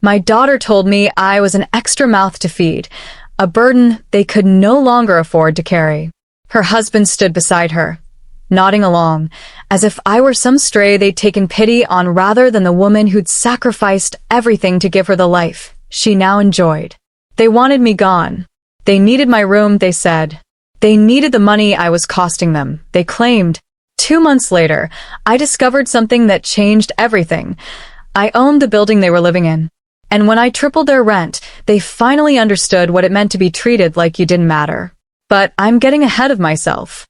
My daughter told me I was an extra mouth to feed, a burden they could no longer afford to carry. Her husband stood beside her, nodding along, as if I were some stray they'd taken pity on rather than the woman who'd sacrificed everything to give her the life she now enjoyed. They wanted me gone. They needed my room, they said. They needed the money I was costing them, they claimed. 2 months later, I discovered something that changed everything. I owned the building they were living in. And when I tripled their rent, they finally understood what it meant to be treated like you didn't matter. But I'm getting ahead of myself.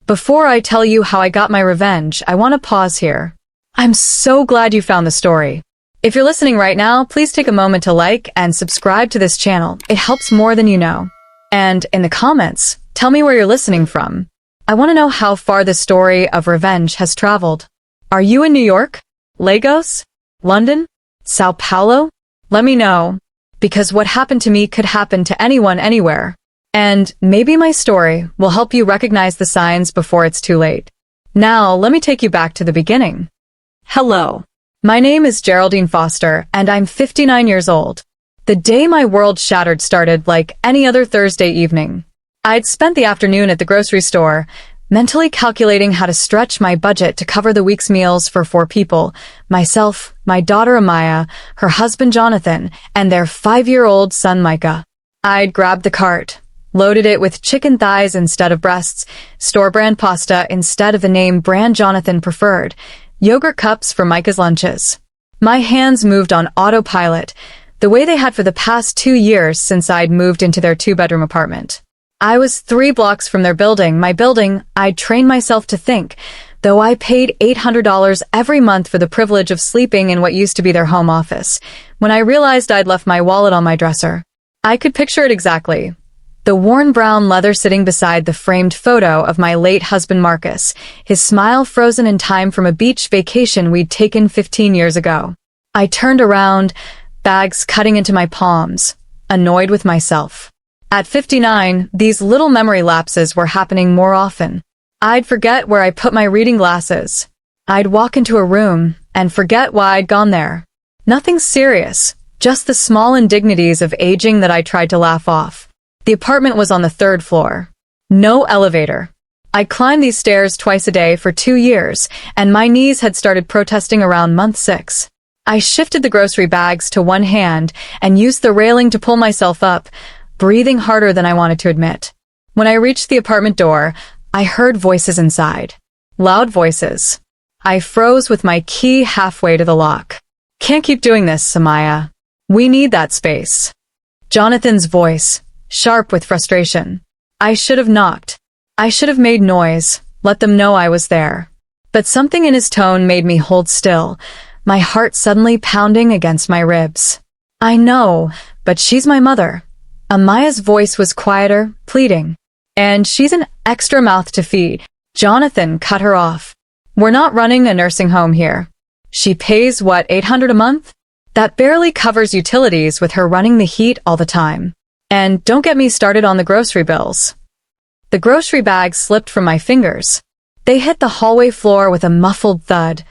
Before I tell you how I got my revenge, I want to pause here. I'm so glad you found the story. If you're listening right now, please take a moment to like and subscribe to this channel. It helps more than you know. And in the comments, tell me where you're listening from. I want to know how far this story of revenge has traveled. Are you in New York? Lagos? London? Sao Paulo? Let me know, because what happened to me could happen to anyone anywhere. And maybe my story will help you recognize the signs before it's too late. Now, let me take you back to the beginning. Hello. My name is Geraldine Foster, and I'm 59 years old. The day my world shattered started like any other Thursday evening. I'd spent the afternoon at the grocery store, mentally calculating how to stretch my budget to cover the week's meals for 4 people, myself, my daughter Amaya, her husband Jonathan, and their 5-year-old son Micah. I'd grabbed the cart, loaded it with chicken thighs instead of breasts, store-brand pasta instead of the name brand Jonathan preferred, yogurt cups for Micah's lunches. My hands moved on autopilot, the way they had for the past 2 years since I'd moved into their 2-bedroom apartment. I was 3 blocks from their building, my building. I'd trained myself to think, though I paid $800 every month for the privilege of sleeping in what used to be their home office. When I realized I'd left my wallet on my dresser, I could picture it exactly. The worn brown leather sitting beside the framed photo of my late husband Marcus, his smile frozen in time from a beach vacation we'd taken 15 years ago. I turned around, bags cutting into my palms, annoyed with myself. At 59, these little memory lapses were happening more often. I'd forget where I put my reading glasses. I'd walk into a room and forget why I'd gone there. Nothing serious, just the small indignities of aging that I tried to laugh off. The apartment was on the 3rd floor. No elevator. I climbed these stairs twice a day for 2 years, and my knees had started protesting around month 6. I shifted the grocery bags to one hand and used the railing to pull myself up, breathing harder than I wanted to admit. When I reached the apartment door, I heard voices inside. Loud voices. I froze with my key halfway to the lock. Can't keep doing this, Samaya. We need that space. Jonathan's voice, sharp with frustration. I should have knocked. I should have made noise, let them know I was there. But something in his tone made me hold still, my heart suddenly pounding against my ribs. I know, but she's my mother. Amaya's voice was quieter, pleading. And she's an extra mouth to feed. Jonathan cut her off. We're not running a nursing home here. She pays, what, $800 a month? That barely covers utilities with her running the heat all the time. And don't get me started on the grocery bills. The grocery bags slipped from my fingers. They hit the hallway floor with a muffled thud.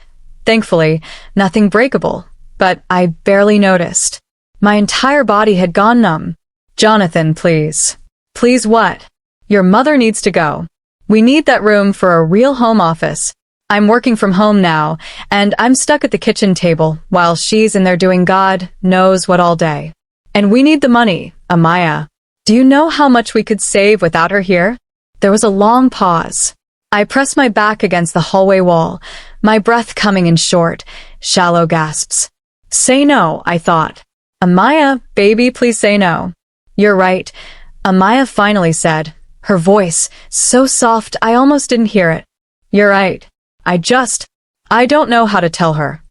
Thankfully, nothing breakable, but I barely noticed. My entire body had gone numb. Jonathan, please. Please what? Your mother needs to go. We need that room for a real home office. I'm working from home now, and I'm stuck at the kitchen table while she's in there doing God knows what all day. And we need the money, Amaya. Do you know how much we could save without her here? There was a long pause. I pressed my back against the hallway wall, my breath coming in short, shallow gasps. Say no, I thought. Amaya, baby, please say no. You're right, Amaya finally said, her voice so soft I almost didn't hear it. You're right. I don't know how to tell her.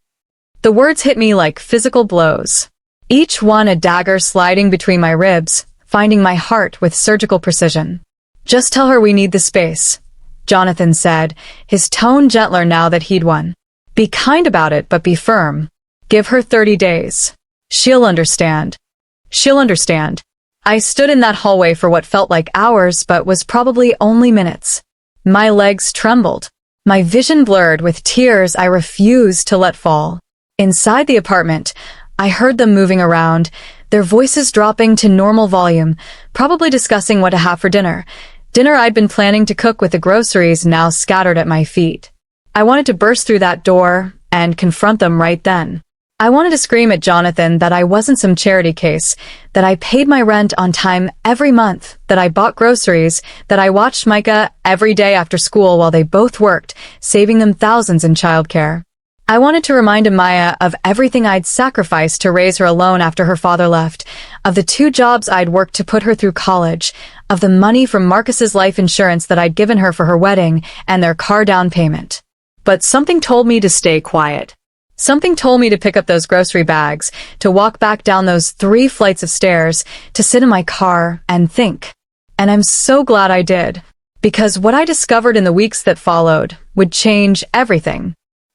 The words hit me like physical blows, each one a dagger sliding between my ribs, finding my heart with surgical precision. Just tell her we need the space, Jonathan said, his tone gentler now that he'd won. Be kind about it, but be firm. Give her 30 days. She'll understand. She'll understand. I stood in that hallway for what felt like hours but was probably only minutes. My legs trembled. My vision blurred with tears I refused to let fall. Inside the apartment, I heard them moving around, their voices dropping to normal volume, probably discussing what to have for dinner. Dinner I'd been planning to cook with the groceries now scattered at my feet. I wanted to burst through that door and confront them right then. I wanted to scream at Jonathan that I wasn't some charity case, that I paid my rent on time every month, that I bought groceries, that I watched Micah every day after school while they both worked, saving them thousands in childcare. I wanted to remind Amaya of everything I'd sacrificed to raise her alone after her father left, of the 2 jobs I'd worked to put her through college, of the money from Marcus's life insurance that I'd given her for her wedding and their car down payment. But something told me to stay quiet. Something told me to pick up those grocery bags, to walk back down those 3 flights of stairs, to sit in my car and think. And I'm so glad I did, because what I discovered in the weeks that followed would change everything.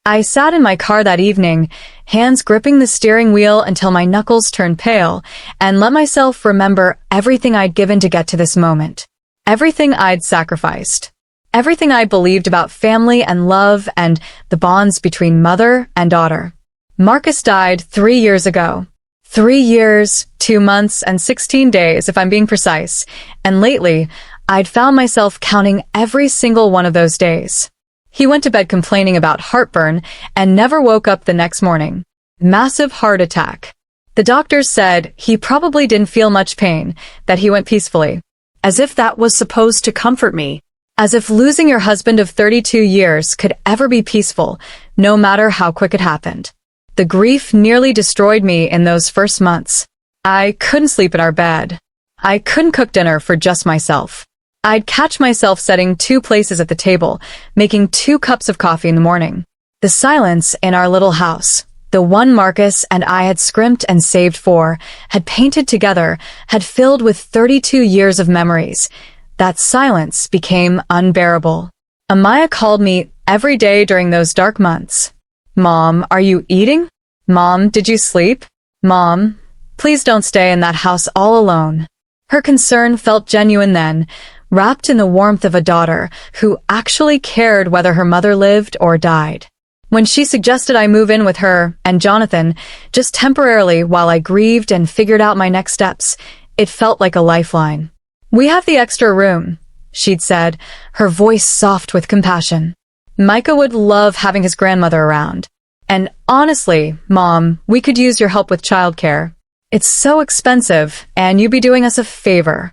I sat in my car that evening, hands gripping the steering wheel until my knuckles turned pale, and let myself remember everything I'd given to get to this moment. Everything I'd sacrificed. Everything I believed about family and love and the bonds between mother and daughter. Marcus died 3 years ago. 3 years, 2 months, and 16 days, if I'm being precise. And lately, I'd found myself counting every single one of those days. He went to bed complaining about heartburn and never woke up the next morning. Massive heart attack. The doctors said he probably didn't feel much pain, that he went peacefully. As if that was supposed to comfort me. As if losing your husband of 32 years could ever be peaceful, no matter how quick it happened. The grief nearly destroyed me in those first months. I couldn't sleep in our bed. I couldn't cook dinner for just myself. I'd catch myself setting 2 places at the table, making 2 cups of coffee in the morning. The silence in our little house, the one Marcus and I had scrimped and saved for, had painted together, had filled with 32 years of memories. That silence became unbearable. Amaya called me every day during those dark months. Mom, are you eating? Mom, did you sleep? Mom, please don't stay in that house all alone. Her concern felt genuine then, wrapped in the warmth of a daughter who actually cared whether her mother lived or died. When she suggested I move in with her and Jonathan, just temporarily while I grieved and figured out my next steps, it felt like a lifeline. We have the extra room, she'd said, her voice soft with compassion. Micah would love having his grandmother around. And honestly, Mom, we could use your help with childcare. It's so expensive, and you'd be doing us a favor.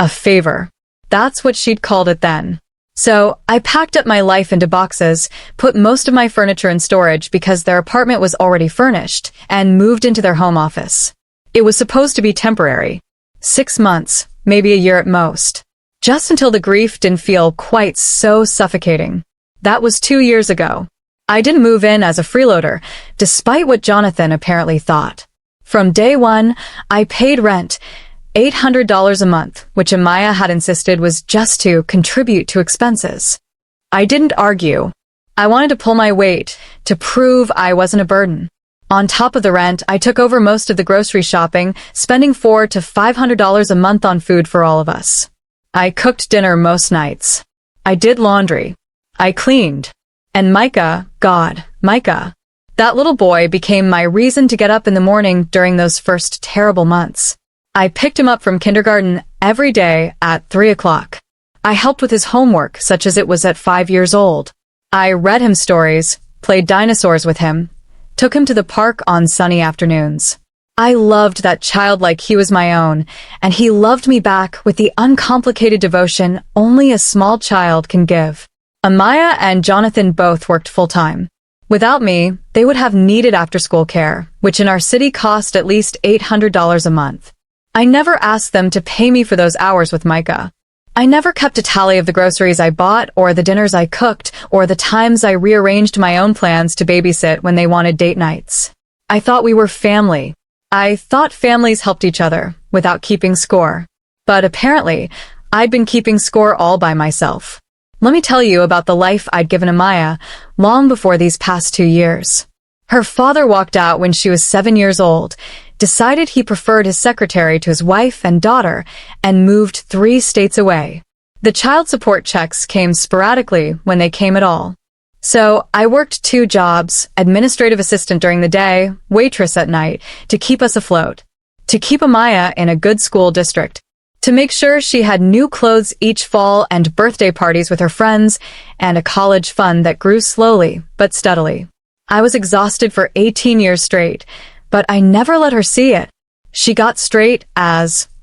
A favor. That's what she'd called it then. So I packed up my life into boxes, put most of my furniture in storage because their apartment was already furnished, and moved into their home office. It was supposed to be temporary. 6 months. Maybe a year at most. Just until the grief didn't feel quite so suffocating. That was 2 years ago. I didn't move in as a freeloader, despite what Jonathan apparently thought. From day one, I paid rent, $800 a month, which Amaya had insisted was just to contribute to expenses. I didn't argue. I wanted to pull my weight, to prove I wasn't a burden. On top of the rent, I took over most of the grocery shopping, spending $400 to $500 a month on food for all of us. I cooked dinner most nights. I did laundry. I cleaned. And Micah, God, Micah. That little boy became my reason to get up in the morning during those first terrible months. I picked him up from kindergarten every day at 3 o'clock. I helped with his homework, such as it was at 5 years old. I read him stories, played dinosaurs with him, took him to the park on sunny afternoons. I loved that child like he was my own, and he loved me back with the uncomplicated devotion only a small child can give. Amaya and Jonathan both worked full-time. Without me, they would have needed after-school care, which in our city cost at least $800 a month. I never asked them to pay me for those hours with Micah. I never kept a tally of the groceries I bought or the dinners I cooked or the times I rearranged my own plans to babysit when they wanted date nights. I thought we were family. I thought families helped each other without keeping score. But apparently, I'd been keeping score all by myself. Let me tell you about the life I'd given Amaya long before these past 2 years. Her father walked out when she was 7 years old, decided he preferred his secretary to his wife and daughter, and moved 3 states away. The child support checks came sporadically when they came at all. So I worked 2 jobs, administrative assistant during the day, waitress at night, to keep us afloat. To keep Amaya in a good school district. To make sure she had new clothes each fall and birthday parties with her friends, and a college fund that grew slowly but steadily. I was exhausted for 18 years straight, but I never let her see it. She got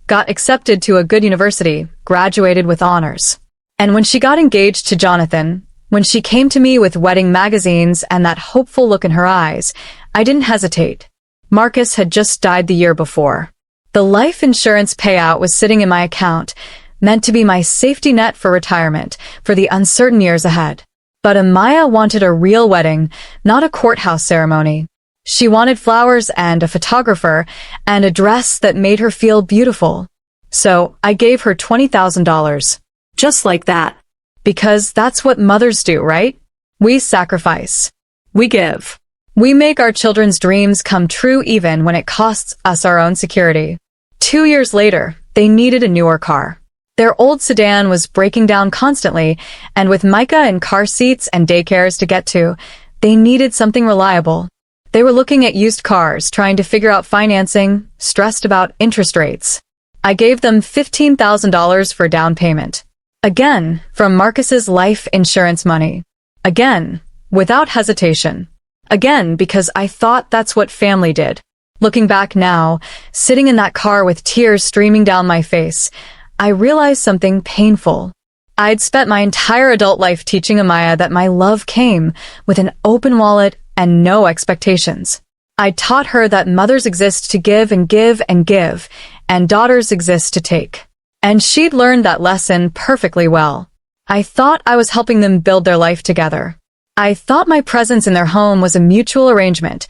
got accepted to a good university, graduated with honors. And when she got engaged to Jonathan, when she came to me with wedding magazines and that hopeful look in her eyes, I didn't hesitate. Marcus had just died the year before. The life insurance payout was sitting in my account, meant to be my safety net for retirement, for the uncertain years ahead. But Amaya wanted a real wedding, not a courthouse ceremony. She wanted flowers and a photographer and a dress that made her feel beautiful. So I gave her $20,000. Just like that. Because that's what mothers do, right? We sacrifice. We give. We make our children's dreams come true even when it costs us our own security. 2 years later, they needed a newer car. Their old sedan was breaking down constantly, and with Micah in car seats and daycares to get to, they needed something reliable. They were looking at used cars, trying to figure out financing, stressed about interest rates. I gave them $15,000 for down payment. Again, from Marcus's life insurance money. Again, without hesitation. Again, because I thought that's what family did. Looking back now, sitting in that car with tears streaming down my face, I realized something painful. I'd spent my entire adult life teaching Amaya that my love came with an open wallet and no expectations. I taught her that mothers exist to give and give and give, and daughters exist to take. And she'd learned that lesson perfectly well. I thought I was helping them build their life together. I thought my presence in their home was a mutual arrangement.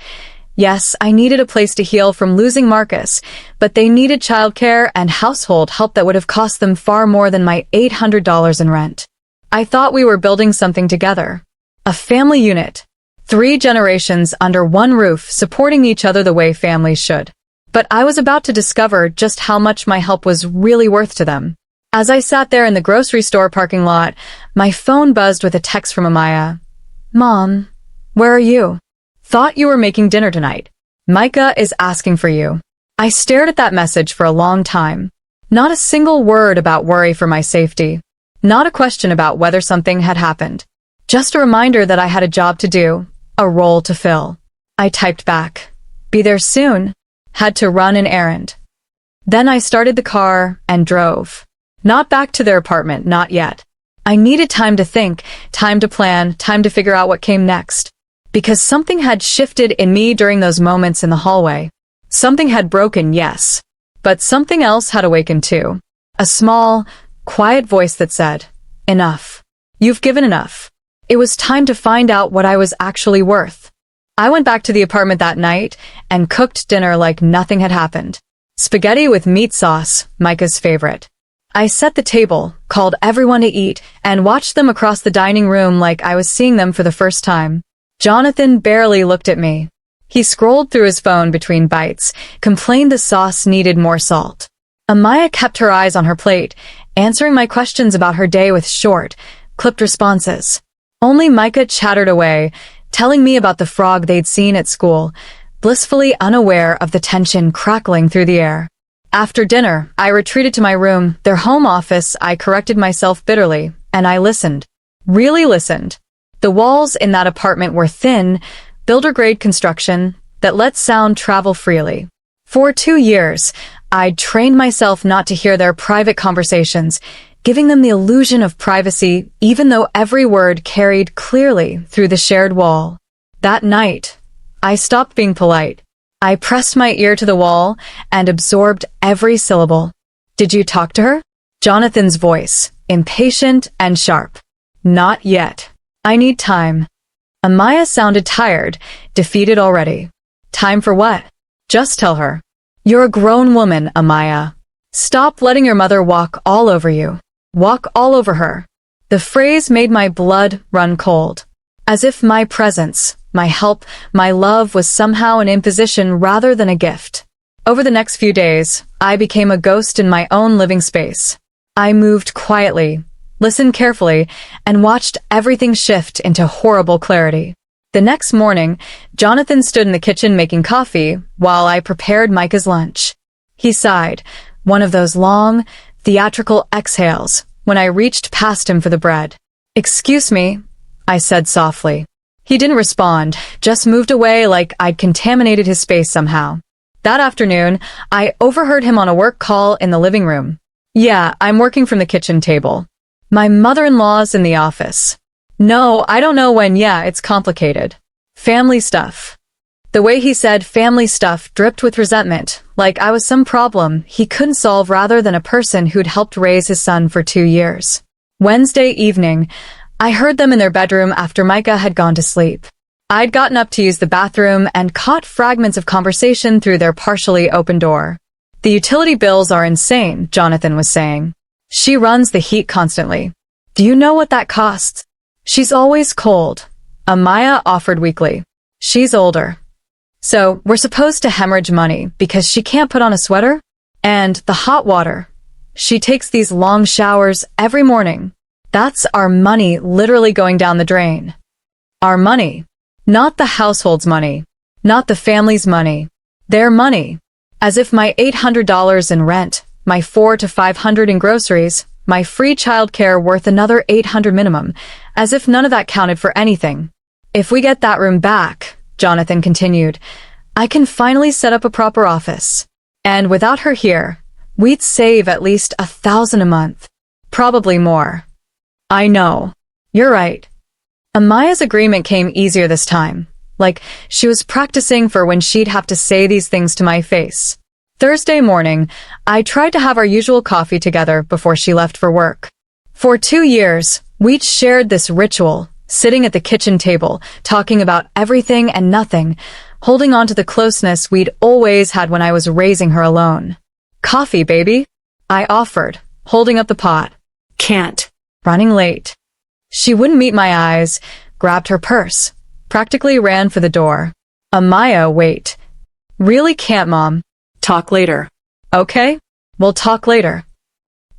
Yes, I needed a place to heal from losing Marcus, but they needed childcare and household help that would have cost them far more than my $800 in rent. I thought we were building something together. A family unit. 3 generations under one roof supporting each other the way families should. But I was about to discover just how much my help was really worth to them. As I sat there in the grocery store parking lot, my phone buzzed with a text from Amaya. Mom, where are you? Thought you were making dinner tonight. Micah is asking for you. I stared at that message for a long time. Not a single word about worry for my safety. Not a question about whether something had happened. Just a reminder that I had a job to do, a role to fill. I typed back. Be there soon. Had to run an errand. Then I started the car and drove. Not back to their apartment, not yet. I needed time to think, time to plan, time to figure out what came next. Because something had shifted in me during those moments in the hallway. Something had broken, yes. But something else had awakened too. A small, quiet voice that said, enough. You've given enough. It was time to find out what I was actually worth. I went back to the apartment that night and cooked dinner like nothing had happened. Spaghetti with meat sauce, Micah's favorite. I set the table, called everyone to eat, and watched them across the dining room like I was seeing them for the first time. Jonathan barely looked at me. He scrolled through his phone between bites, complained the sauce needed more salt. Amaya kept her eyes on her plate, answering my questions about her day with short, clipped responses. Only Micah chattered away, telling me about the frog they'd seen at school, blissfully unaware of the tension crackling through the air. After dinner, I retreated to my room, their home office. I corrected myself bitterly, and I listened. Really listened. The walls in that apartment were thin, builder-grade construction that let sound travel freely. For 2 years, I'd trained myself not to hear their private conversations, giving them the illusion of privacy even though every word carried clearly through the shared wall. That night, I stopped being polite. I pressed my ear to the wall and absorbed every syllable. Did you talk to her? Jonathan's voice, impatient and sharp. Not yet. I need time. Amaya sounded tired, defeated already. Time for what? Just tell her. You're a grown woman, Amaya. Stop letting your mother walk all over you. Walk all over her. The phrase made my blood run cold. As if my presence, my help, my love was somehow an imposition rather than a gift. Over the next few days, I became a ghost in my own living space. I moved quietly, listened carefully, and watched everything shift into horrible clarity. The next morning, Jonathan stood in the kitchen making coffee while I prepared Micah's lunch. He sighed, one of those long, theatrical exhales, when I reached past him for the bread. "Excuse me," I said softly. He didn't respond, just moved away like I'd contaminated his space somehow. That afternoon, I overheard him on a work call in the living room. "Yeah, I'm working from the kitchen table. My mother-in-law's in the office." "No, I don't know when. Yeah, it's complicated. Family stuff." The way he said family stuff dripped with resentment, like I was some problem he couldn't solve rather than a person who'd helped raise his son for 2 years. Wednesday evening, I heard them in their bedroom after Micah had gone to sleep. I'd gotten up to use the bathroom and caught fragments of conversation through their partially open door. "The utility bills are insane," Jonathan was saying. "She runs the heat constantly. Do you know what that costs? She's always cold." Amaya offered weakly. "She's older. So we're supposed to hemorrhage money because she can't put on a sweater? And the hot water. She takes these long showers every morning. That's our money literally going down the drain." Our money. Not the household's money. Not the family's money. Their money. As if my $800 in rent, my $400 to $500 in groceries, my free childcare worth another $800 minimum, as if none of that counted for anything. "If we get that room back," Jonathan continued, "I can finally set up a proper office. And without her here, we'd save at least $1,000 a month. Probably more." "I know. You're right." Amaya's agreement came easier this time, like she was practicing for when she'd have to say these things to my face. Thursday morning, I tried to have our usual coffee together before she left for work. For 2 years, we'd shared this ritual, sitting at the kitchen table, talking about everything and nothing, holding on to the closeness we'd always had when I was raising her alone. "Coffee, baby," I offered, holding up the pot. "Can't. Running late." She wouldn't meet my eyes, grabbed her purse, practically ran for the door. "Amaya, wait." "Really can't, Mom. Talk later." "Okay, we'll talk later."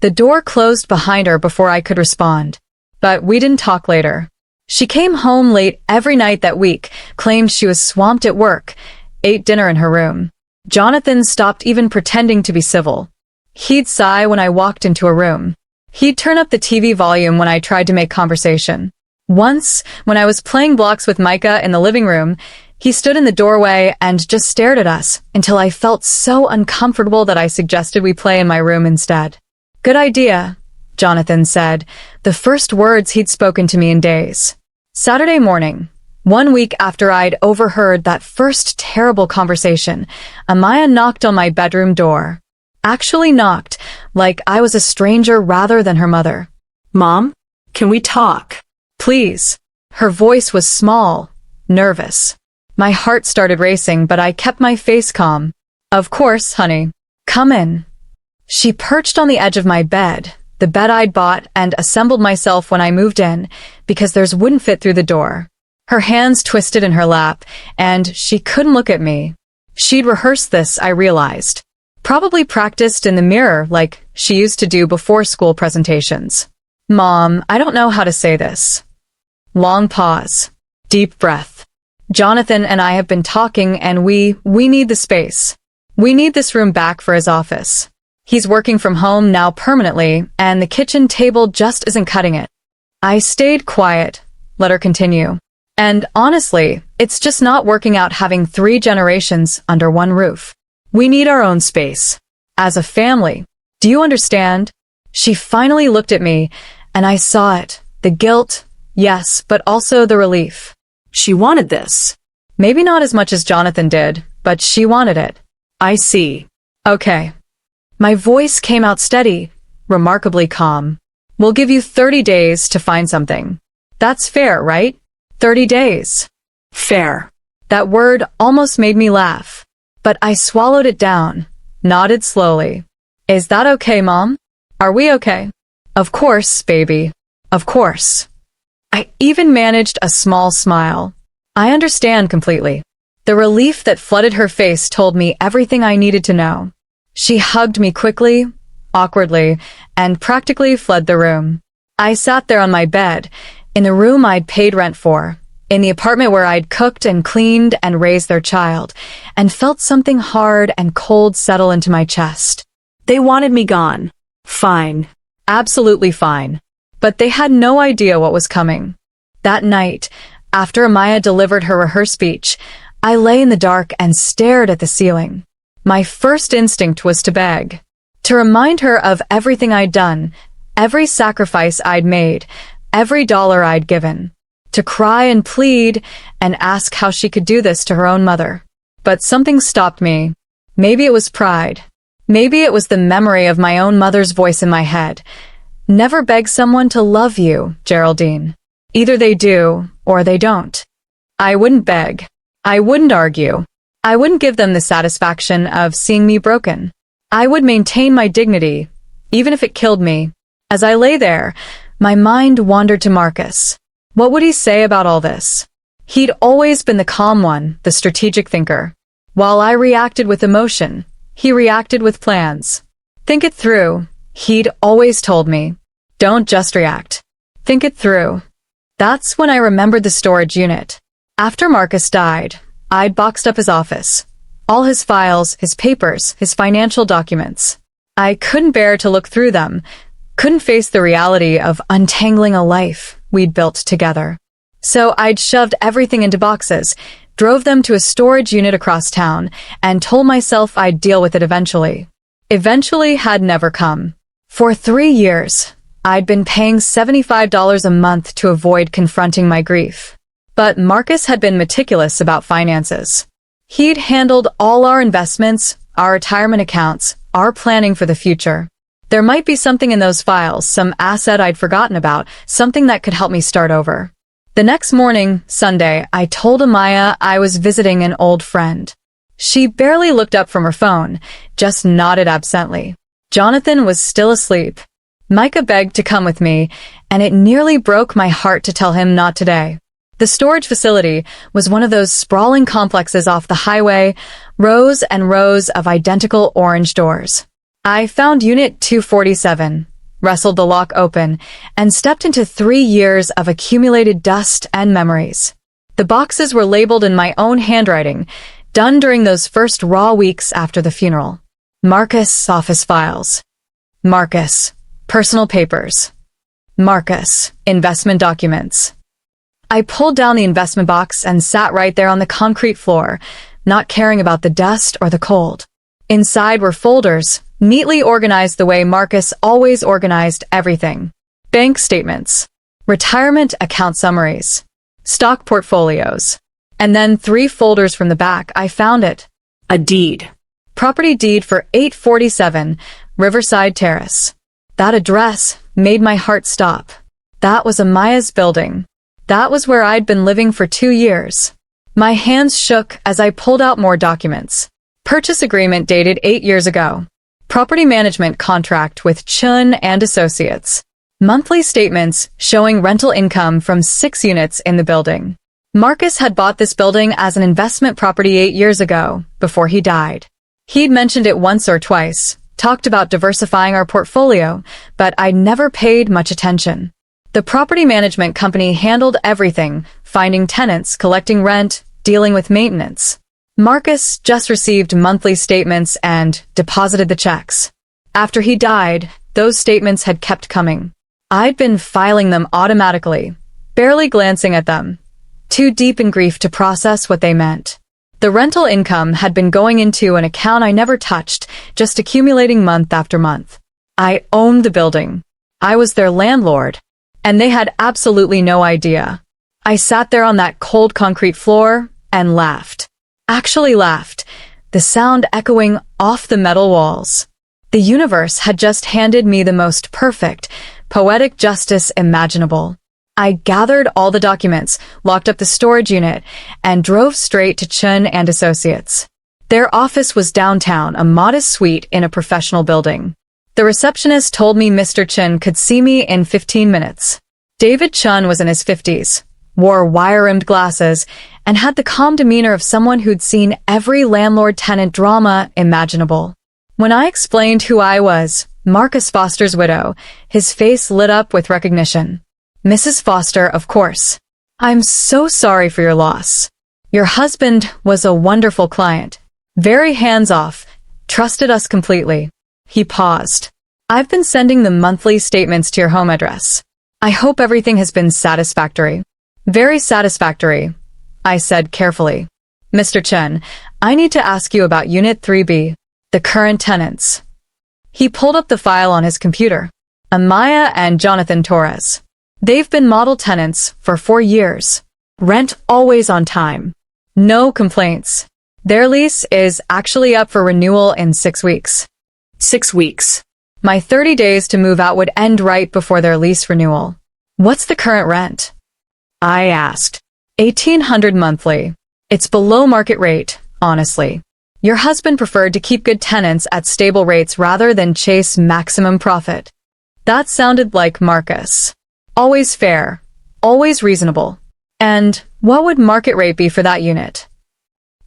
The door closed behind her before I could respond. But we didn't talk later. She came home late every night that week, claimed she was swamped at work, ate dinner in her room. Jonathan stopped even pretending to be civil. He'd sigh when I walked into a room. He'd turn up the TV volume when I tried to make conversation. Once, when I was playing blocks with Micah in the living room, he stood in the doorway and just stared at us until I felt so uncomfortable that I suggested we play in my room instead. "Good idea," Jonathan said, the first words he'd spoken to me in days. Saturday morning, 1 week after I'd overheard that first terrible conversation, Amaya knocked on my bedroom door. Actually knocked, like I was a stranger rather than her mother. "Mom, can we talk? Please." Her voice was small, nervous. My heart started racing, but I kept my face calm. "Of course, honey. Come in." She perched on the edge of my bed, the bed I'd bought and assembled myself when I moved in, because theirs wouldn't fit through the door. Her hands twisted in her lap, and she couldn't look at me. She'd rehearsed this, I realized. Probably practiced in the mirror like she used to do before school presentations. "Mom, I don't know how to say this." Long pause. Deep breath. "Jonathan and I have been talking and we need the space. We need this room back for his office. He's working from home now permanently, and the kitchen table just isn't cutting it." I stayed quiet, let her continue. "And honestly, it's just not working out having 3 generations under one roof. We need our own space. As a family. Do you understand?" She finally looked at me, and I saw it. The guilt, yes, but also the relief. She wanted this. Maybe not as much as Jonathan did, but she wanted it. "I see. Okay." My voice came out steady, remarkably calm. "We'll give you 30 days to find something. That's fair, right? 30 days. Fair." That word almost made me laugh. But I swallowed it down, nodded slowly. "Is that okay, Mom? Are we okay?" "Of course, baby. Of course." I even managed a small smile. I understand completely. The relief that flooded her face told me everything I needed to know. She hugged me quickly, awkwardly, and practically fled the room. I sat there on my bed, in the room I'd paid rent for, in the apartment where I'd cooked and cleaned and raised their child, and felt something hard and cold settle into my chest. They wanted me gone. Fine. Absolutely fine. But they had no idea what was coming. That night, after Amaya delivered her rehearsed speech, I lay in the dark and stared at the ceiling. My first instinct was to beg. To remind her of everything I'd done, every sacrifice I'd made, every dollar I'd given. To cry and plead and ask how she could do this to her own mother. But something stopped me. Maybe it was pride. Maybe it was the memory of my own mother's voice in my head. Never beg someone to love you, Geraldine. Either they do, or they don't. I wouldn't beg. I wouldn't argue. I wouldn't give them the satisfaction of seeing me broken. I would maintain my dignity, even if it killed me. As I lay there, my mind wandered to Marcus. What would he say about all this? He'd always been the calm one, the strategic thinker. While I reacted with emotion, he reacted with plans. Think it through, he'd always told me. Don't just react. Think it through. That's when I remembered the storage unit. After Marcus died, I'd boxed up his office. All his files, his papers, his financial documents. I couldn't bear to look through them, couldn't face the reality of untangling a life we'd built together. So I'd shoved everything into boxes, drove them to a storage unit across town, and told myself I'd deal with it eventually. Eventually had never come. For 3 years, I'd been paying $75 a month to avoid confronting my grief. But Marcus had been meticulous about finances. He'd handled all our investments, our retirement accounts, our planning for the future. There might be something in those files, some asset I'd forgotten about, something that could help me start over. The next morning, Sunday, I told Amaya I was visiting an old friend. She barely looked up from her phone, just nodded absently. Jonathan was still asleep. Micah begged to come with me, and it nearly broke my heart to tell him not today. The storage facility was one of those sprawling complexes off the highway, rows and rows of identical orange doors. I found Unit 247, wrestled the lock open, and stepped into 3 years of accumulated dust and memories. The boxes were labeled in my own handwriting, done during those first raw weeks after the funeral. Marcus, office files. Marcus, personal papers. Marcus, investment documents. I pulled down the investment box and sat right there on the concrete floor, not caring about the dust or the cold. Inside were folders, neatly organized the way Marcus always organized everything. Bank statements, retirement account summaries, stock portfolios. And then 3 folders from the back, I found it. A deed. Property deed for 847 Riverside Terrace. That address made my heart stop. That was Amaya's building. That was where I'd been living for 2 years. My hands shook as I pulled out more documents. Purchase agreement dated 8 years ago. Property management contract with Chun and Associates. Monthly statements showing rental income from 6 units in the building. Marcus had bought this building as an investment property 8 years ago, before he died. He'd mentioned it once or twice, talked about diversifying our portfolio, but I'd never paid much attention. The property management company handled everything, finding tenants, collecting rent, dealing with maintenance. Marcus just received monthly statements and deposited the checks. After he died, those statements had kept coming. I'd been filing them automatically, barely glancing at them, too deep in grief to process what they meant. The rental income had been going into an account I never touched, just accumulating month after month. I owned the building. I was their landlord. And they had absolutely no idea. I sat there on that cold concrete floor and laughed. Actually laughed, the sound echoing off the metal walls. The universe had just handed me the most perfect, poetic justice imaginable. I gathered all the documents, locked up the storage unit, and drove straight to Chun and Associates. Their office was downtown, a modest suite in a professional building. The receptionist told me Mr. Chun could see me in 15 minutes. David Chun was in his 50s, wore wire-rimmed glasses, and had the calm demeanor of someone who'd seen every landlord-tenant drama imaginable. When I explained who I was, Marcus Foster's widow. His face lit up with recognition. Mrs. Foster, of course. I'm so sorry for your loss. Your husband was a wonderful client. Very hands-off. Trusted us completely. He paused. I've been sending the monthly statements to your home address. I hope everything has been satisfactory. Very satisfactory, I said carefully. Mr. Chen, I need to ask you about Unit 3B, the current tenants. He pulled up the file on his computer. Amaya and Jonathan Torres. They've been model tenants for 4 years. Rent always on time. No complaints. Their lease is actually up for renewal in 6 weeks. 6 weeks. My 30 days to move out would end right before their lease renewal. What's the current rent? I asked. $1,800 monthly. It's below market rate, honestly. Your husband preferred to keep good tenants at stable rates rather than chase maximum profit. That sounded like Marcus. Always fair. Always reasonable. And what would market rate be for that unit?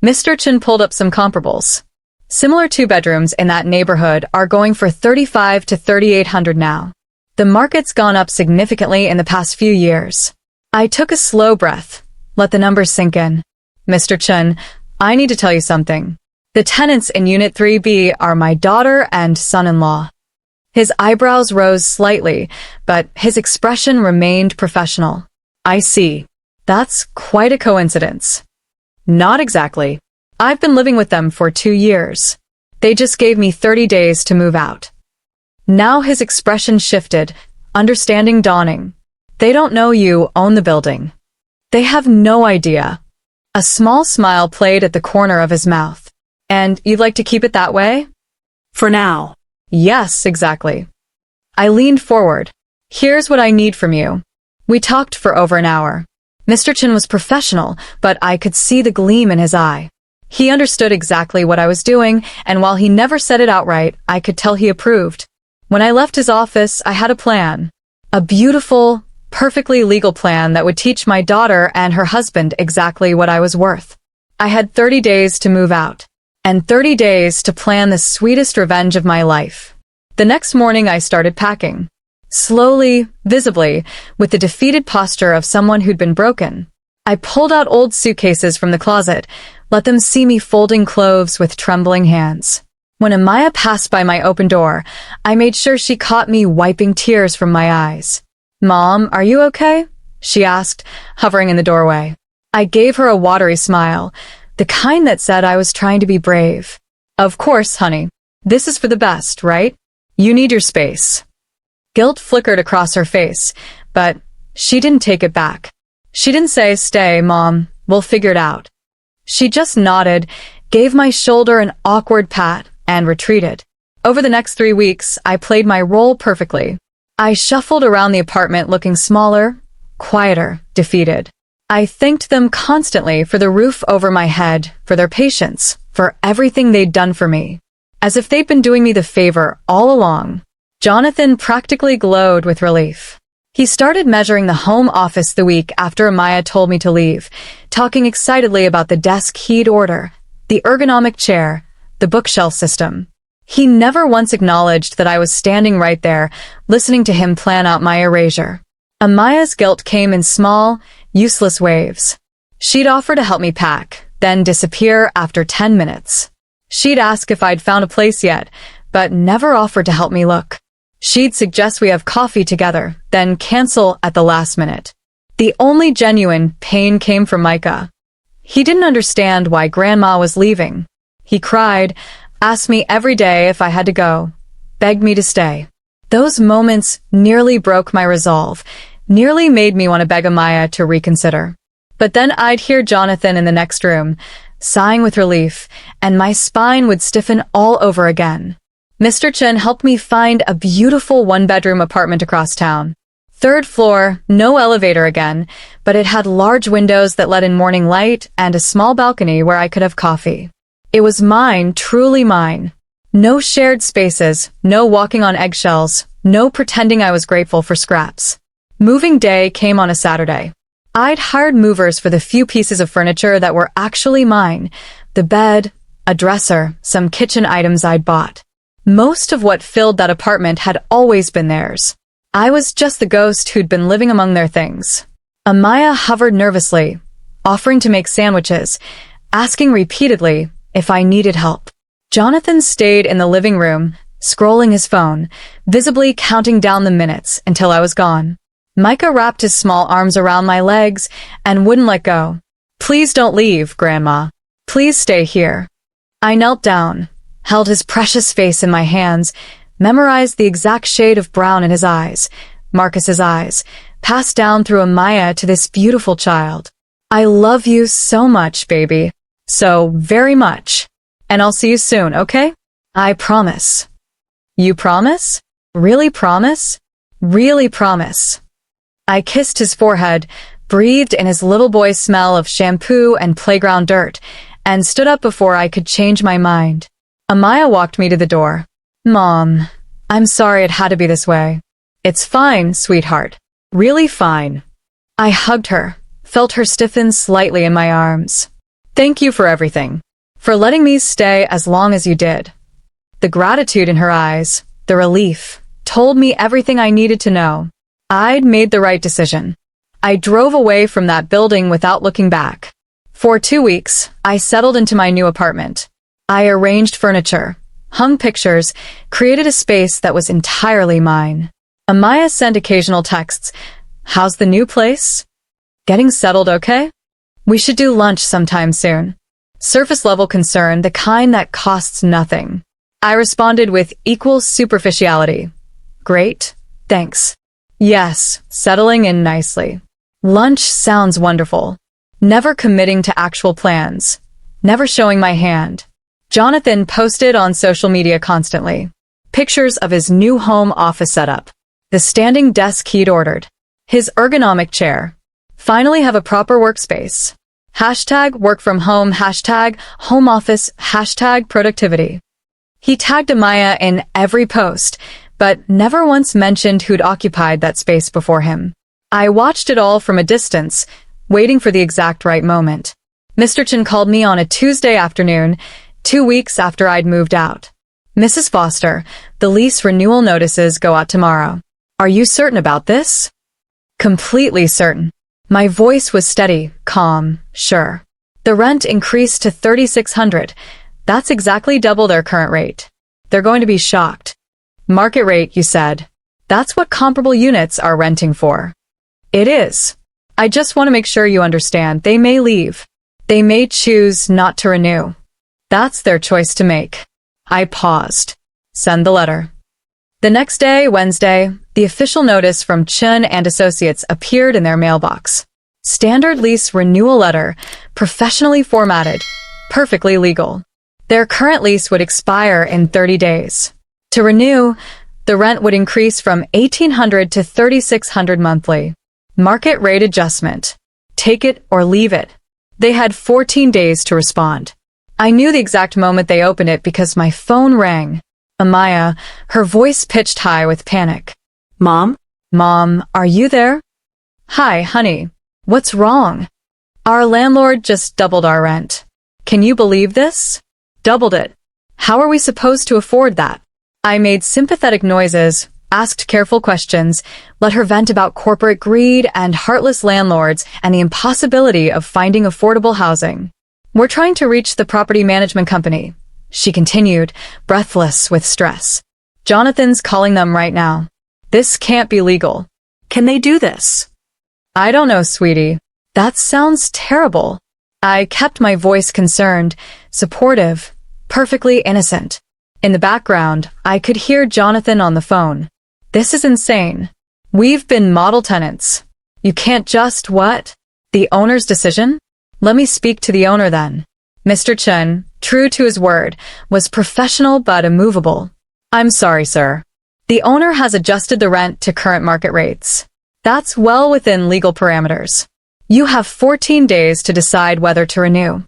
Mr. Chen pulled up some comparables. Similar 2-bedrooms in that neighborhood are going for $3,500 to $3,800 now. The market's gone up significantly in the past few years. I took a slow breath. Let the numbers sink in. Mr. Chen, I need to tell you something. The tenants in Unit 3B are my daughter and son-in-law. His eyebrows rose slightly, but his expression remained professional. I see. That's quite a coincidence. Not exactly. I've been living with them for 2 years. They just gave me 30 days to move out. Now his expression shifted, understanding dawning. They don't know you own the building. They have no idea. A small smile played at the corner of his mouth. And you'd like to keep it that way? For now. Yes, exactly. I leaned forward. Here's what I need from you. We talked for over an hour. Mr. Chen was professional, but I could see the gleam in his eye. He understood exactly what I was doing, and while he never said it outright, I could tell he approved. When I left his office, I had a plan. A beautiful, perfectly legal plan that would teach my daughter and her husband exactly what I was worth. I had 30 days to move out, and 30 days to plan the sweetest revenge of my life. The next morning I started packing. Slowly, visibly, with the defeated posture of someone who'd been broken. I pulled out old suitcases from the closet, let them see me folding clothes with trembling hands. When Amaya passed by my open door, I made sure she caught me wiping tears from my eyes. Mom, are you okay? She asked, hovering in the doorway. I gave her a watery smile, the kind that said I was trying to be brave. Of course, honey. This is for the best, right? You need your space. Guilt flickered across her face, but she didn't take it back. She didn't say, stay, Mom, we'll figure it out. She just nodded, gave my shoulder an awkward pat, and retreated. Over the next 3 weeks, I played my role perfectly. I shuffled around the apartment looking smaller, quieter, defeated. I thanked them constantly for the roof over my head, for their patience, for everything they'd done for me. As if they'd been doing me the favor all along. Jonathan practically glowed with relief. He started measuring the home office the week after Amaya told me to leave, talking excitedly about the desk he'd order, the ergonomic chair, the bookshelf system. He never once acknowledged that I was standing right there, listening to him plan out my erasure. Amaya's guilt came in small, useless waves. She'd offer to help me pack, then disappear after 10 minutes. She'd ask if I'd found a place yet, but never offered to help me look. She'd suggest we have coffee together, then cancel at the last minute. The only genuine pain came from Micah. He didn't understand why Grandma was leaving. He cried, asked me every day if I had to go, begged me to stay. Those moments nearly broke my resolve, nearly made me want to beg Amaya to reconsider. But then I'd hear Jonathan in the next room, sighing with relief, and my spine would stiffen all over again. Mr. Chen helped me find a beautiful 1-bedroom apartment across town. 3rd floor, no elevator again, but it had large windows that let in morning light and a small balcony where I could have coffee. It was mine, truly mine. No shared spaces, no walking on eggshells, no pretending I was grateful for scraps. Moving day came on a Saturday. I'd hired movers for the few pieces of furniture that were actually mine, the bed, a dresser, some kitchen items I'd bought. Most of what filled that apartment had always been theirs. I was just the ghost who'd been living among their things. Amaya hovered nervously, offering to make sandwiches, asking repeatedly if I needed help. Jonathan stayed in the living room, scrolling his phone, visibly counting down the minutes until I was gone. Micah wrapped his small arms around my legs and wouldn't let go. "Please don't leave, Grandma. Please stay here." I knelt down, held his precious face in my hands, memorized the exact shade of brown in his eyes, Marcus's eyes, passed down through Amaya to this beautiful child. "I love you so much, baby. So very much. And I'll see you soon, okay? I promise." "You promise? Really promise? Really promise." I kissed his forehead, breathed in his little boy's smell of shampoo and playground dirt, and stood up before I could change my mind. Amaya walked me to the door. "Mom, I'm sorry it had to be this way." "It's fine, sweetheart. Really fine." I hugged her, felt her stiffen slightly in my arms. "Thank you for everything. For letting me stay as long as you did." The gratitude in her eyes, the relief, told me everything I needed to know. I'd made the right decision. I drove away from that building without looking back. For 2 weeks, I settled into my new apartment. I arranged furniture, hung pictures, created a space that was entirely mine. Amaya sent occasional texts. "How's the new place? Getting settled okay? We should do lunch sometime soon." Surface-level concern, the kind that costs nothing. I responded with equal superficiality. "Great, thanks. Yes, settling in nicely. Lunch sounds wonderful." Never committing to actual plans. Never showing my hand. Jonathan posted on social media constantly. Pictures of his new home office setup. The standing desk he'd ordered. His ergonomic chair. Finally have a proper workspace. Hashtag work from home, hashtag home office, hashtag productivity. He tagged Amaya in every post, but never once mentioned who'd occupied that space before him. I watched it all from a distance, waiting for the exact right moment. Mr. Chen called me on a Tuesday afternoon, 2 weeks after I'd moved out. "Mrs. Foster, the lease renewal notices go out tomorrow. Are you certain about this?" Completely certain. My voice was steady, calm, sure. "The rent increased to $3,600. That's exactly double their current rate. They're going to be shocked." "Market rate, you said. That's what comparable units are renting for." "It is. I just want to make sure you understand. They may leave. They may choose not to renew. That's their choice to make." I paused. "Send the letter." The next day, Wednesday, the official notice from Chun and Associates appeared in their mailbox. Standard lease renewal letter, professionally formatted, perfectly legal. Their current lease would expire in 30 days. To renew, the rent would increase from $1,800 to $3,600 monthly. Market rate adjustment. Take it or leave it. They had 14 days to respond. I knew the exact moment they opened it because my phone rang. Amaya, her voice pitched high with panic. Mom? "Mom, are you there?" "Hi, honey. What's wrong?" "Our landlord just doubled our rent." "Can you believe this?" "Doubled it. How are we supposed to afford that?" I made sympathetic noises, asked careful questions, let her vent about corporate greed and heartless landlords and the impossibility of finding affordable housing. "We're trying to reach the property management company," she continued, breathless with stress. "Jonathan's calling them right now. This can't be legal." Can they do this? "I don't know, sweetie. That sounds terrible." I kept my voice concerned, supportive, perfectly innocent. In the background, I could hear Jonathan on the phone. "This is insane. We've been model tenants. You can't just what? The owner's decision? Let me speak to the owner then." Mr. Chen, true to his word, was professional but immovable. "I'm sorry, sir. The owner has adjusted the rent to current market rates. That's well within legal parameters. You have 14 days to decide whether to renew."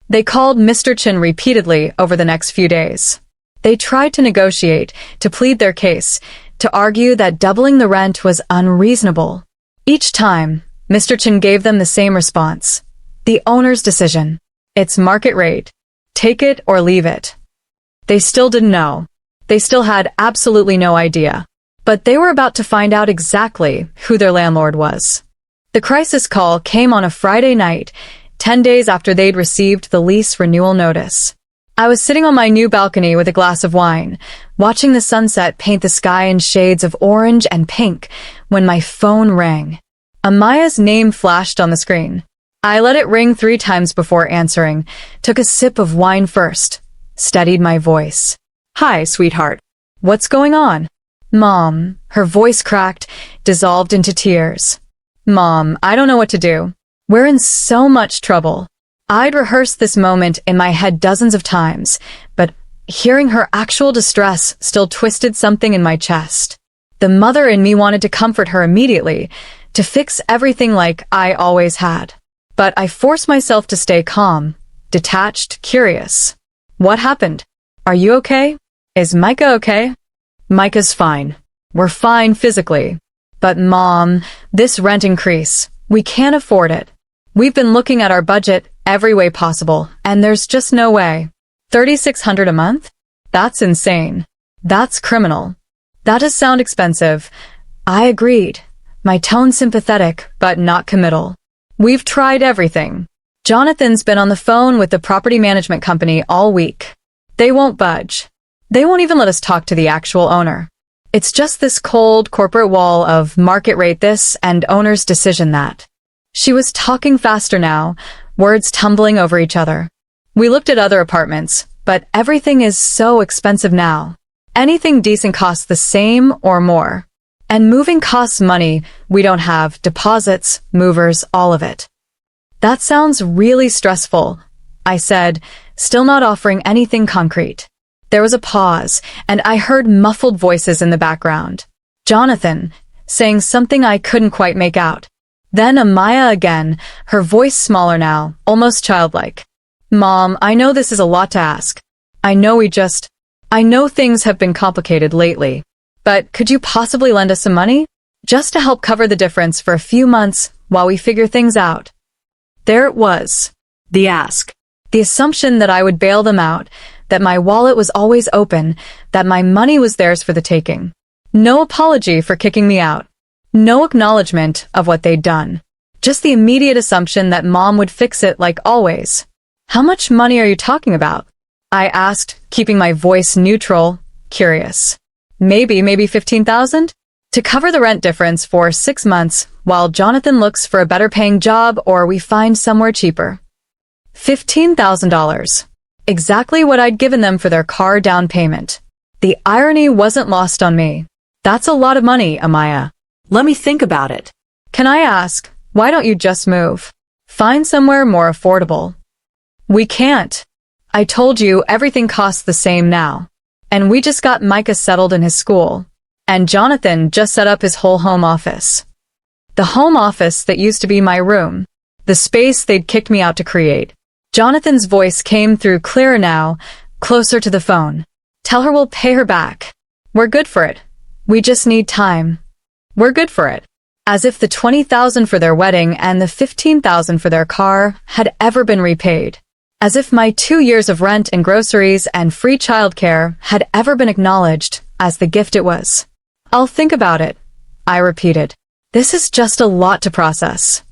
They called Mr. Chen repeatedly over the next few days. They tried to negotiate, to plead their case, to argue that doubling the rent was unreasonable. Each time, Mr. Chen gave them the same response. "The owner's decision. It's market rate. Take it or leave it." They still didn't know. They still had absolutely no idea. But they were about to find out exactly who their landlord was. The crisis call came on a Friday night, 10 days after they'd received the lease renewal notice. I was sitting on my new balcony with a glass of wine, watching the sunset paint the sky in shades of orange and pink, when my phone rang. Amaya's name flashed on the screen. I let it ring 3 times before answering, took a sip of wine first, steadied my voice. Hi, sweetheart. What's going on? Mom, her voice cracked, dissolved into tears. Mom, I don't know what to do. We're in so much trouble. I'd rehearsed this moment in my head dozens of times, but hearing her actual distress still twisted something in my chest. The mother in me wanted to comfort her immediately, to fix everything like I always had. But I forced myself to stay calm, detached, curious. What happened? Are you okay? Is Micah okay? Micah's fine. We're fine physically. But Mom, this rent increase, we can't afford it. We've been looking at our budget every way possible, and there's just no way. $3,600 a month? That's insane. That's criminal. That does sound expensive. I agreed. My tone sympathetic, but not committal. We've tried everything. Jonathan's been on the phone with the property management company all week. They won't budge. They won't even let us talk to the actual owner. It's just this cold corporate wall of market rate this and owner's decision that. She was talking faster now, words tumbling over each other. We looked at other apartments, but everything is so expensive now. Anything decent costs the same or more. And moving costs money we don't have, deposits, movers, all of it. That sounds really stressful, I said, still not offering anything concrete. There was a pause, and I heard muffled voices in the background. Jonathan, saying something I couldn't quite make out. Then Amaya again, her voice smaller now, almost childlike. Mom, I know this is a lot to ask. I know things have been complicated lately. But could you possibly lend us some money? Just to help cover the difference for a few months while we figure things out. There it was. The ask. The assumption that I would bail them out, that my wallet was always open, that my money was theirs for the taking. No apology for kicking me out. No acknowledgement of what they'd done. Just the immediate assumption that Mom would fix it like always. How much money are you talking about? I asked, keeping my voice neutral, curious. Maybe 15,000? To cover the rent difference for 6 months while Jonathan looks for a better paying job or we find somewhere cheaper. $15,000. Exactly what I'd given them for their car down payment. The irony wasn't lost on me. That's a lot of money, Amaya. Let me think about it. Can I ask, why don't you just move? Find somewhere more affordable. We can't. I told you everything costs the same now. And we just got Micah settled in his school. And Jonathan just set up his whole home office. The home office that used to be my room. The space they'd kicked me out to create. Jonathan's voice came through clearer now, closer to the phone. Tell her we'll pay her back. We're good for it. We just need time. We're good for it. As if the $20,000 for their wedding and the $15,000 for their car had ever been repaid. As if my 2 years of rent and groceries and free childcare had ever been acknowledged as the gift it was. I'll think about it, I repeated. This is just a lot to process.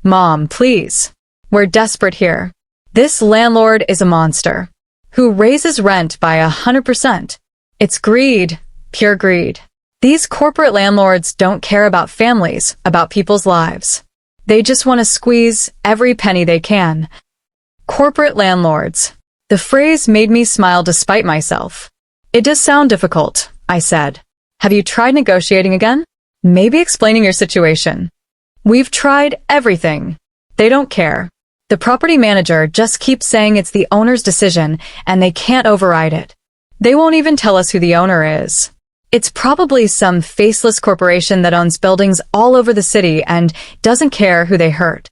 Mom, please. We're desperate here. This landlord is a monster who raises rent by 100%. It's greed, pure greed. These corporate landlords don't care about families, about people's lives. They just want to squeeze every penny they can. Corporate landlords. The phrase made me smile despite myself. It does sound difficult, I said. Have you tried negotiating again? Maybe explaining your situation. We've tried everything. They don't care. The property manager just keeps saying it's the owner's decision and they can't override it. They won't even tell us who the owner is. It's probably some faceless corporation that owns buildings all over the city and doesn't care who they hurt.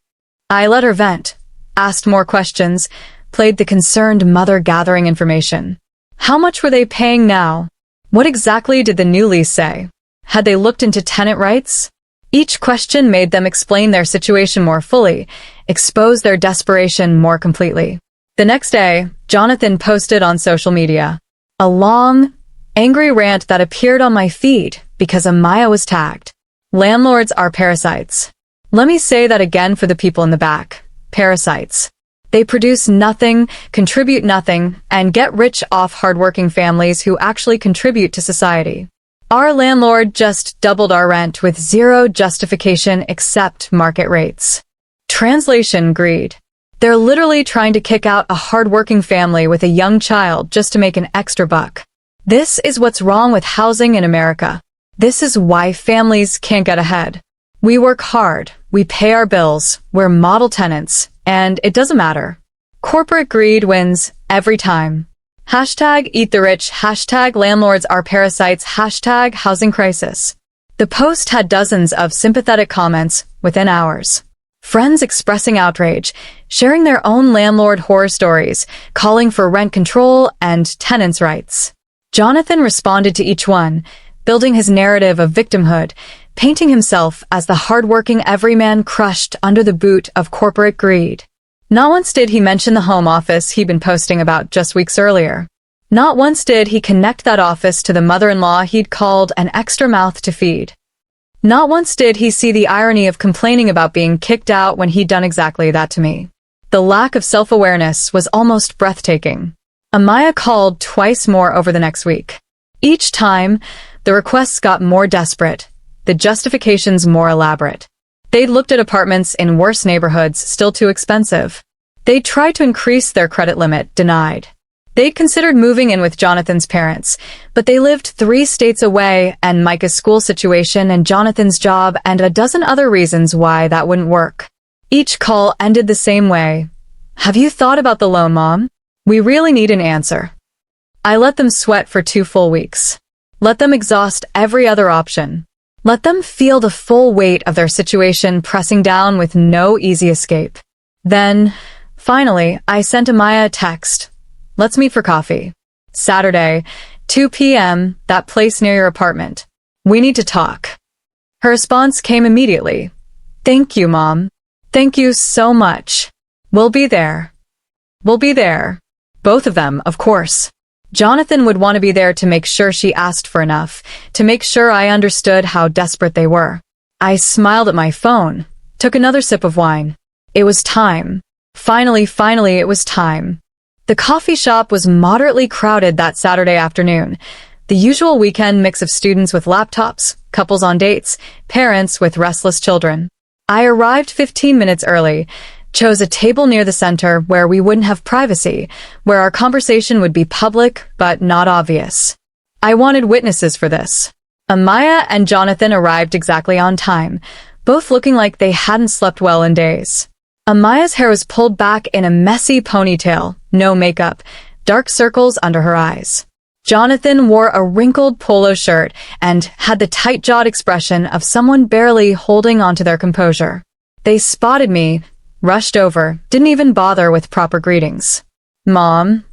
I let her vent, asked more questions, played the concerned mother gathering information. How much were they paying now? What exactly did the new lease say? Had they looked into tenant rights? Each question made them explain their situation more fully, expose their desperation more completely. The next day, Jonathan posted on social media. A long, Angry rant that appeared on my feed because Amaya was tagged. Landlords are parasites. Let me say that again for the people in the back. Parasites. They produce nothing, contribute nothing, and get rich off hardworking families who actually contribute to society. Our landlord just doubled our rent with zero justification except market rates. Translation: greed. They're literally trying to kick out a hardworking family with a young child just to make an extra buck. This is what's wrong with housing in America. This is why families can't get ahead. We work hard, we pay our bills, we're model tenants, and it doesn't matter. Corporate greed wins every time. Hashtag eat the rich, hashtag landlords are parasites, hashtag housing crisis. The post had dozens of sympathetic comments within hours. Friends expressing outrage, sharing their own landlord horror stories, calling for rent control and tenants' rights. Jonathan responded to each one, building his narrative of victimhood, painting himself as the hardworking everyman crushed under the boot of corporate greed. Not once did he mention the home office he'd been posting about just weeks earlier. Not once did he connect that office to the mother-in-law he'd called an extra mouth to feed. Not once did he see the irony of complaining about being kicked out when he'd done exactly that to me. The lack of self-awareness was almost breathtaking. Amaya called twice more over the next week. Each time, the requests got more desperate, the justifications more elaborate. They'd looked at apartments in worse neighborhoods, still too expensive. They'd tried to increase their credit limit, denied. They'd considered moving in with Jonathan's parents, but they lived 3 states away, and Micah's school situation and Jonathan's job and a dozen other reasons why that wouldn't work. Each call ended the same way. Have you thought about the loan, Mom? We really need an answer. I let them sweat for 2 full weeks. Let them exhaust every other option. Let them feel the full weight of their situation pressing down with no easy escape. Then, finally, I sent Amaya a text. Let's meet for coffee. Saturday, 2 p.m., that place near your apartment. We need to talk. Her response came immediately. Thank you, Mom. Thank you so much. We'll be there. We'll be there. Both of them, of course. Jonathan would want to be there to make sure she asked for enough, to make sure I understood how desperate they were. I smiled at my phone, took another sip of wine. It was time. Finally, it was time. The coffee shop was moderately crowded that Saturday afternoon. The usual weekend mix of students with laptops, couples on dates, parents with restless children. I arrived 15 minutes early, chose a table near the center where we wouldn't have privacy, where our conversation would be public but not obvious. I wanted witnesses for this. Amaya and Jonathan arrived exactly on time, both looking like they hadn't slept well in days. Amaya's hair was pulled back in a messy ponytail, no makeup, dark circles under her eyes. Jonathan wore a wrinkled polo shirt and had the tight-jawed expression of someone barely holding onto their composure. They spotted me, rushed over, didn't even bother with proper greetings. Mom,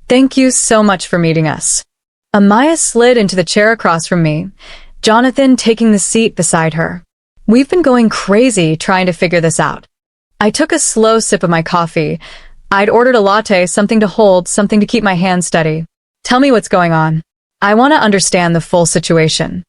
thank you so much for meeting us. Amaya slid into the chair across from me, Jonathan taking the seat beside her. We've been going crazy trying to figure this out. I took a slow sip of my coffee. I'd ordered a latte, something to hold, something to keep my hand steady. Tell me what's going on. I want to understand the full situation.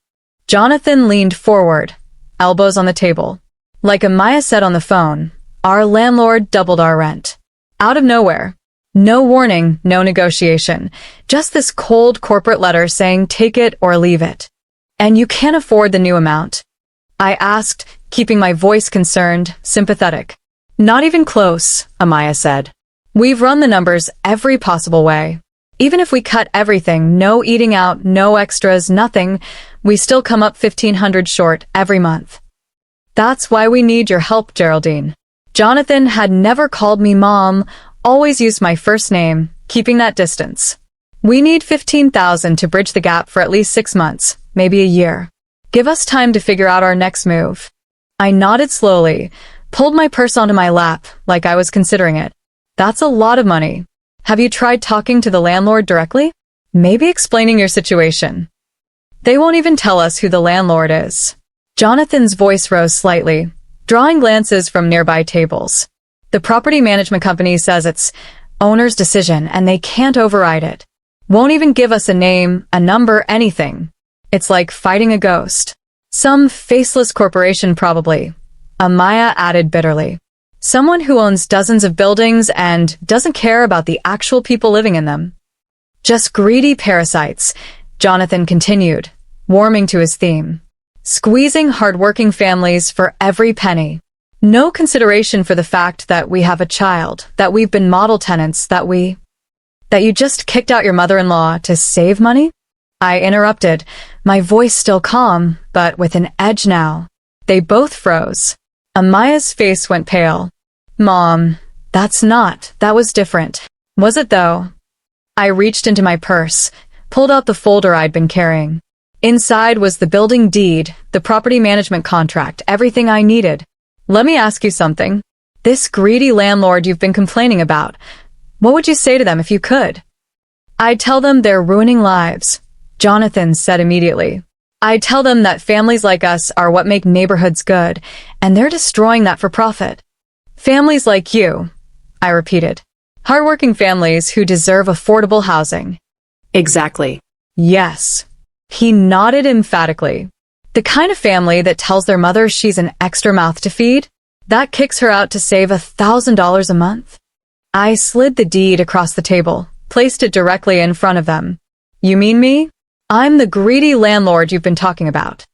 Jonathan leaned forward, elbows on the table. Like Amaya said on the phone, our landlord doubled our rent. Out of nowhere. No warning, no negotiation. Just this cold corporate letter saying take it or leave it. And you can't afford the new amount. I asked, keeping my voice concerned, sympathetic. Not even close, Amaya said. We've run the numbers every possible way. Even if we cut everything, no eating out, no extras, nothing, we still come up $1,500 short every month. That's why we need your help, Geraldine. Jonathan had never called me Mom, always used my first name, keeping that distance. We need $15,000 to bridge the gap for at least 6 months, maybe a year. Give us time to figure out our next move. I nodded slowly, pulled my purse onto my lap like I was considering it. That's a lot of money. Have you tried talking to the landlord directly? Maybe explaining your situation. They won't even tell us who the landlord is. Jonathan's voice rose slightly, drawing glances from nearby tables. The property management company says it's owner's decision and they can't override it. Won't even give us a name, a number, anything. It's like fighting a ghost. Some faceless corporation probably. Amaya added bitterly. Someone who owns dozens of buildings and doesn't care about the actual people living in them. Just greedy parasites, Jonathan continued, warming to his theme. Squeezing hardworking families for every penny. No consideration for the fact that we have a child, that we've been model tenants, that you just kicked out your mother-in-law to save money? I interrupted, my voice still calm, but with an edge now. They both froze. Amaya's face went pale. Mom, that was different. Was it though? I reached into my purse, pulled out the folder I'd been carrying. Inside was the building deed, the property management contract, everything I needed. Let me ask you something. This greedy landlord you've been complaining about, what would you say to them if you could? I'd tell them they're ruining lives, Jonathan said immediately. I'd tell them that families like us are what make neighborhoods good, and they're destroying that for profit. Families like you, I repeated. Hardworking families who deserve affordable housing. Exactly. Yes. He nodded emphatically. The kind of family that tells their mother she's an extra mouth to feed, that kicks her out to save $1,000 a month. I slid the deed across the table, placed it directly in front of them. You mean me? I'm the greedy landlord you've been talking about.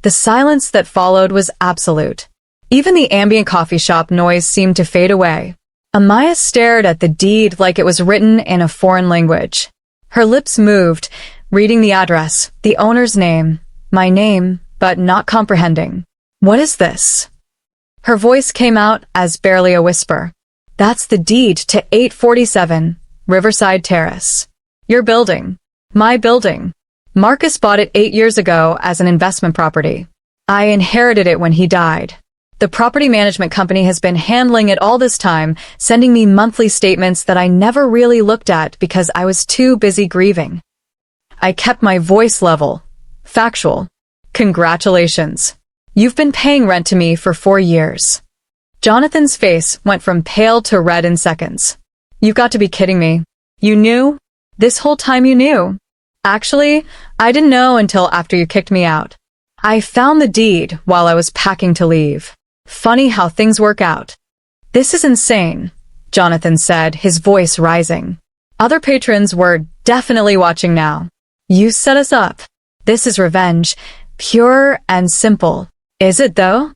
The silence that followed was absolute. Even the ambient coffee shop noise seemed to fade away. Amaya stared at the deed like it was written in a foreign language. Her lips moved, reading the address, the owner's name, my name, but not comprehending. What is this? Her voice came out as barely a whisper. That's the deed to 847 Riverside Terrace. Your building. My building. Marcus bought it 8 years ago as an investment property. I inherited it when he died. The property management company has been handling it all this time, sending me monthly statements that I never really looked at because I was too busy grieving. I kept my voice level. Factual. Congratulations. You've been paying rent to me for 4 years. Jonathan's face went from pale to red in seconds. You've got to be kidding me. You knew? This whole time you knew? Actually, I didn't know until after you kicked me out. I found the deed while I was packing to leave. Funny how things work out. This is insane, Jonathan said, his voice rising. Other patrons were definitely watching now. You set us up. This is revenge, pure and simple. Is it though?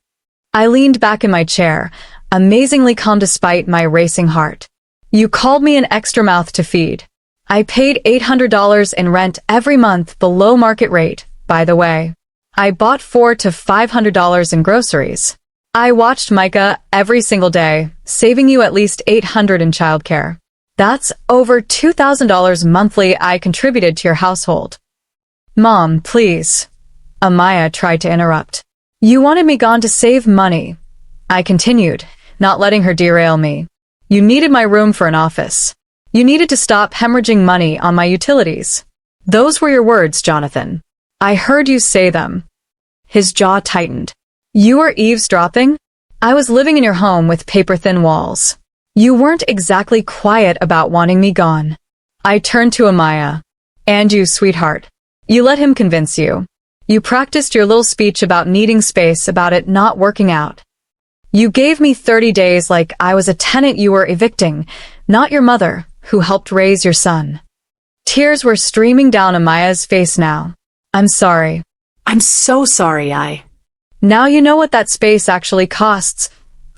I leaned back in my chair, amazingly calm despite my racing heart. You called me an extra mouth to feed. I paid $800 in rent every month below market rate, by the way. I bought $400 to $500 in groceries. I watched Micah every single day, saving you at least $800 in childcare. That's over $2,000 monthly I contributed to your household. Mom, please. Amaya tried to interrupt. You wanted me gone to save money. I continued, not letting her derail me. You needed my room for an office. You needed to stop hemorrhaging money on my utilities. Those were your words, Jonathan. I heard you say them. His jaw tightened. You were eavesdropping? I was living in your home with paper-thin walls. You weren't exactly quiet about wanting me gone. I turned to Amaya. And you, sweetheart. You let him convince you. You practiced your little speech about needing space, about it not working out. You gave me 30 days like I was a tenant you were evicting, not your mother, who helped raise your son. Tears were streaming down Amaya's face now. I'm sorry. I'm so sorry, Now you know what that space actually costs,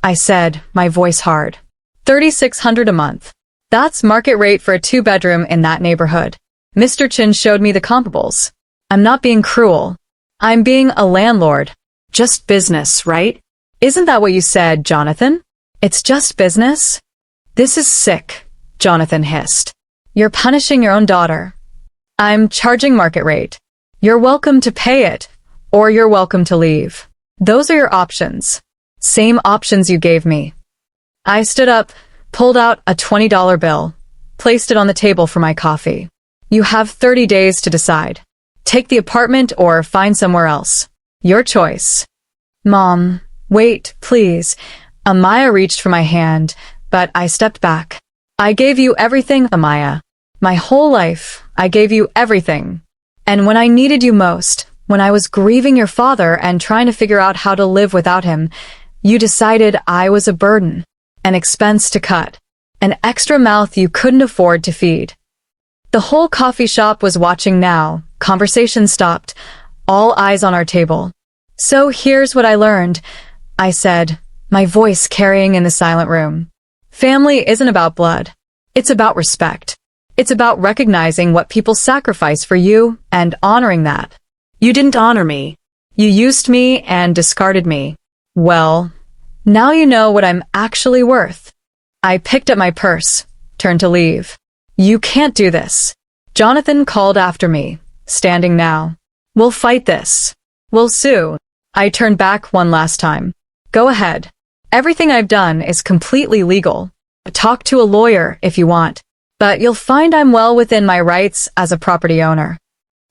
I said, my voice hard. $3,600 a month. That's market rate for a 2-bedroom in that neighborhood. Mr. Chin showed me the comparables. I'm not being cruel. I'm being a landlord. Just business, right? Isn't that what you said, Jonathan? It's just business? This is sick, Jonathan hissed. You're punishing your own daughter. I'm charging market rate. You're welcome to pay it, or you're welcome to leave. Those are your options. Same options you gave me. I stood up, pulled out a $20 bill, placed it on the table for my coffee. You have 30 days to decide. Take the apartment or find somewhere else. Your choice. Mom, wait, please. Amaya reached for my hand, but I stepped back. I gave you everything, Amaya. My whole life. I gave you everything. And when I needed you most, when I was grieving your father and trying to figure out how to live without him, you decided I was a burden, an expense to cut, an extra mouth you couldn't afford to feed. The whole coffee shop was watching now. Conversation stopped, all eyes on our table. So here's what I learned, I said, my voice carrying in the silent room. Family isn't about blood. It's about respect. It's about recognizing what people sacrifice for you and honoring that. You didn't honor me. You used me and discarded me. Well, now you know what I'm actually worth. I picked up my purse, turned to leave. You can't do this. Jonathan called after me, standing now. We'll fight this. We'll sue. I turned back one last time. Go ahead. Everything I've done is completely legal. Talk to a lawyer if you want. But you'll find I'm well within my rights as a property owner.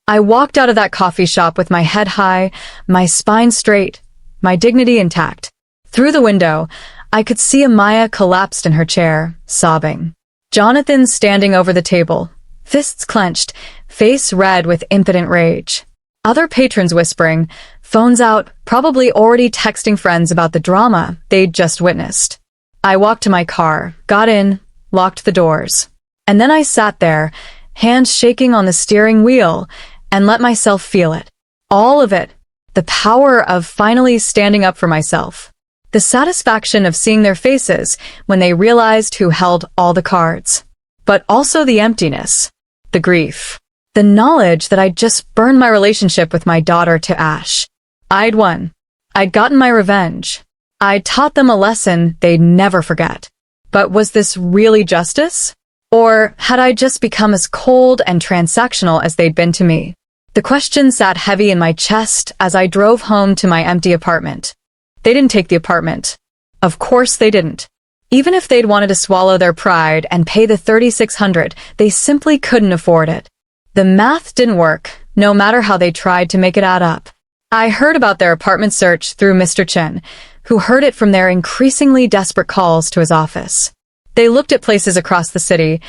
I walked out of that coffee shop with my head high, my spine straight, my dignity intact. Through the window, I could see Amaya collapsed in her chair, sobbing. Jonathan standing over the table, fists clenched, face red with impotent rage. Other patrons whispering, phones out, probably already texting friends about the drama they'd just witnessed. I walked to my car, got in, locked the doors. And then I sat there, hands shaking on the steering wheel, and let myself feel it. All of it. The power of finally standing up for myself. The satisfaction of seeing their faces when they realized who held all the cards. But also the emptiness. The grief. The knowledge that I'd just burned my relationship with my daughter to ash. I'd won. I'd gotten my revenge. I'd taught them a lesson they'd never forget. But was this really justice? Or had I just become as cold and transactional as they'd been to me? The question sat heavy in my chest as I drove home to my empty apartment. They didn't take the apartment. Of course they didn't. Even if they'd wanted to swallow their pride and pay the $3,600, they simply couldn't afford it. The math didn't work, no matter how they tried to make it add up. I heard about their apartment search through Mr. Chen, who heard it from their increasingly desperate calls to his office. They looked at places across the city,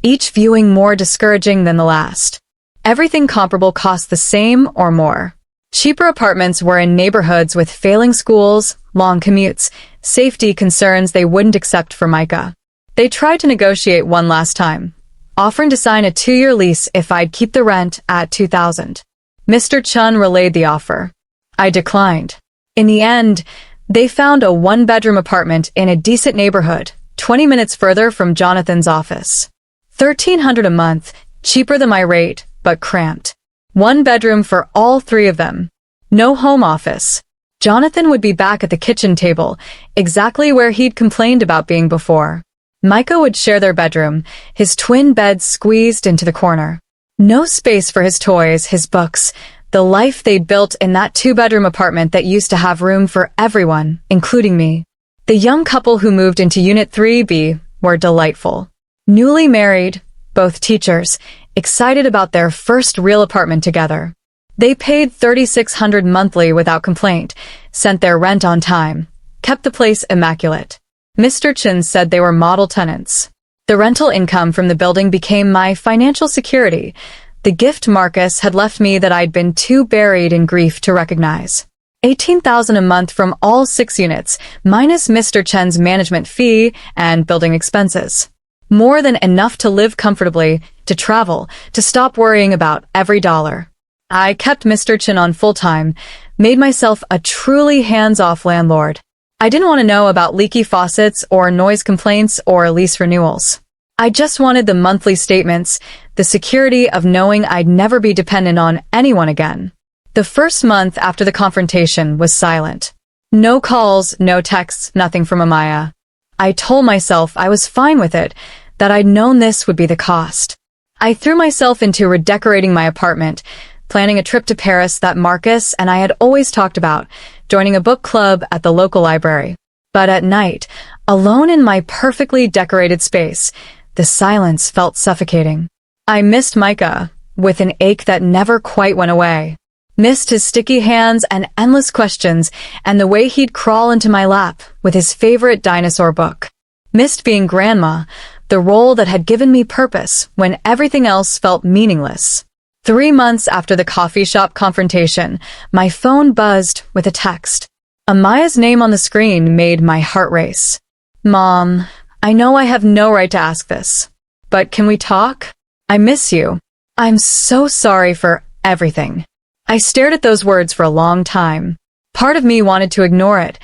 each viewing more discouraging than the last. Everything comparable cost the same or more. Cheaper apartments were in neighborhoods with failing schools, long commutes, safety concerns they wouldn't accept for Micah. They tried to negotiate one last time, offering to sign a 2-year lease if I'd keep the rent at $2,000. Mr. Chun relayed the offer. I declined. In the end, they found a 1-bedroom apartment in a decent neighborhood, 20 minutes further from Jonathan's office. $1,300 a month, cheaper than my rate, but cramped. 1 bedroom for all 3 of them. No home office. Jonathan would be back at the kitchen table, exactly where he'd complained about being before. Micah would share their bedroom, his twin beds squeezed into the corner. No space for his toys, his books, the life they'd built in that 2-bedroom apartment that used to have room for everyone, including me. The young couple who moved into Unit 3B were delightful. Newly married, both teachers, excited about their first real apartment together. They paid $3,600 monthly without complaint, sent their rent on time, kept the place immaculate. Mr. Chin said they were model tenants. The rental income from the building became my financial security, the gift Marcus had left me that I'd been too buried in grief to recognize. $18,000 a month from all 6 units, minus Mr. Chen's management fee and building expenses. More than enough to live comfortably, to travel, to stop worrying about every dollar. I kept Mr. Chen on full-time, made myself a truly hands-off landlord. I didn't want to know about leaky faucets or noise complaints or lease renewals. I just wanted the monthly statements, the security of knowing I'd never be dependent on anyone again. The first month after the confrontation was silent. No calls, no texts, nothing from Amaya. I told myself I was fine with it, that I'd known this would be the cost. I threw myself into redecorating my apartment, planning a trip to Paris that Marcus and I had always talked about, joining a book club at the local library. But at night, alone in my perfectly decorated space, the silence felt suffocating. I missed Micah, with an ache that never quite went away. Missed his sticky hands and endless questions, and the way he'd crawl into my lap with his favorite dinosaur book. Missed being grandma, the role that had given me purpose when everything else felt meaningless. 3 months after the coffee shop confrontation, my phone buzzed with a text. Amaya's name on the screen made my heart race. Mom, I know I have no right to ask this, but can we talk? I miss you. I'm so sorry for everything. I stared at those words for a long time. Part of me wanted to ignore it,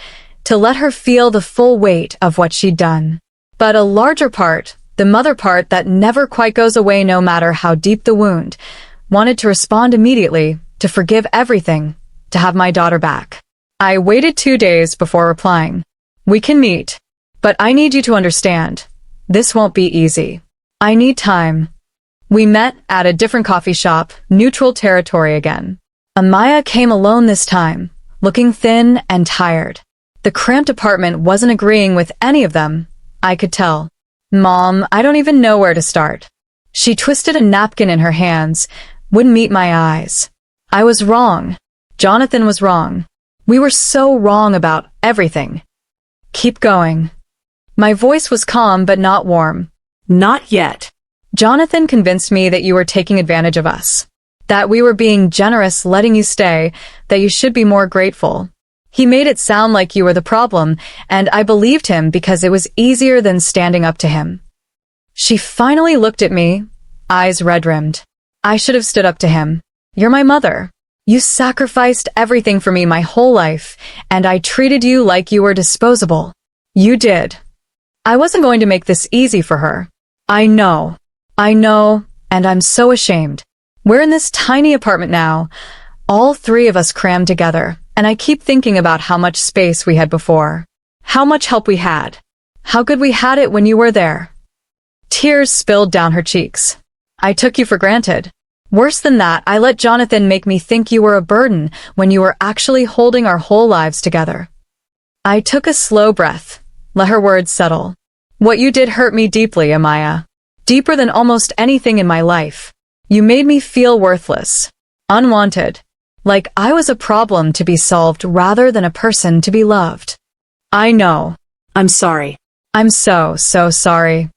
to let her feel the full weight of what she'd done. But a larger part, the mother part that never quite goes away no matter how deep the wound, wanted to respond immediately, to forgive everything, to have my daughter back. I waited 2 days before replying. We can meet, but I need you to understand. This won't be easy. I need time. We met at a different coffee shop, neutral territory again. Amaya came alone this time, looking thin and tired. The cramped apartment wasn't agreeing with any of them, I could tell. Mom, I don't even know where to start. She twisted a napkin in her hands, wouldn't meet my eyes. I was wrong. Jonathan was wrong. We were so wrong about everything. Keep going. My voice was calm but not warm. Not yet. Jonathan convinced me that you were taking advantage of us. That we were being generous letting you stay, that you should be more grateful. He made it sound like you were the problem, and I believed him because it was easier than standing up to him. She finally looked at me, eyes red-rimmed. I should have stood up to him. You're my mother. You sacrificed everything for me my whole life, and I treated you like you were disposable. You did. I wasn't going to make this easy for her. I know, and I'm so ashamed. We're in this tiny apartment now, all 3 of us crammed together, and I keep thinking about how much space we had before. How much help we had. How good we had it when you were there. Tears spilled down her cheeks. I took you for granted. Worse than that, I let Jonathan make me think you were a burden when you were actually holding our whole lives together. I took a slow breath, let her words settle. What you did hurt me deeply, Amaya. Deeper than almost anything in my life. You made me feel worthless, unwanted, like I was a problem to be solved rather than a person to be loved. I know. I'm sorry. I'm so sorry.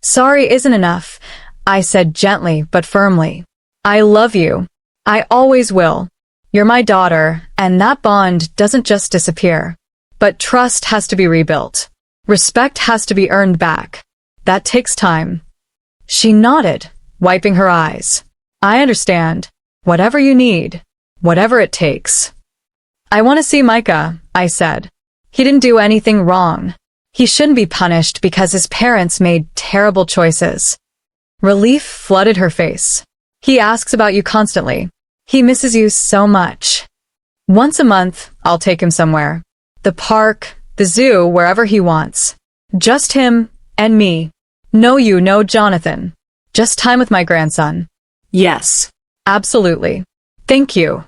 Sorry isn't enough, I said gently but firmly. I love you. I always will. You're my daughter, and that bond doesn't just disappear. But trust has to be rebuilt. Respect has to be earned back. That takes time. She nodded, wiping her eyes. I understand. Whatever you need. Whatever it takes. I want to see Micah, I said. He didn't do anything wrong. He shouldn't be punished because his parents made terrible choices. Relief flooded her face. He asks about you constantly. He misses you so much. Once a month, I'll take him somewhere. The park, the zoo, wherever he wants. Just him and me. No you, no Jonathan. Just time with my grandson. Yes. Absolutely. Thank you.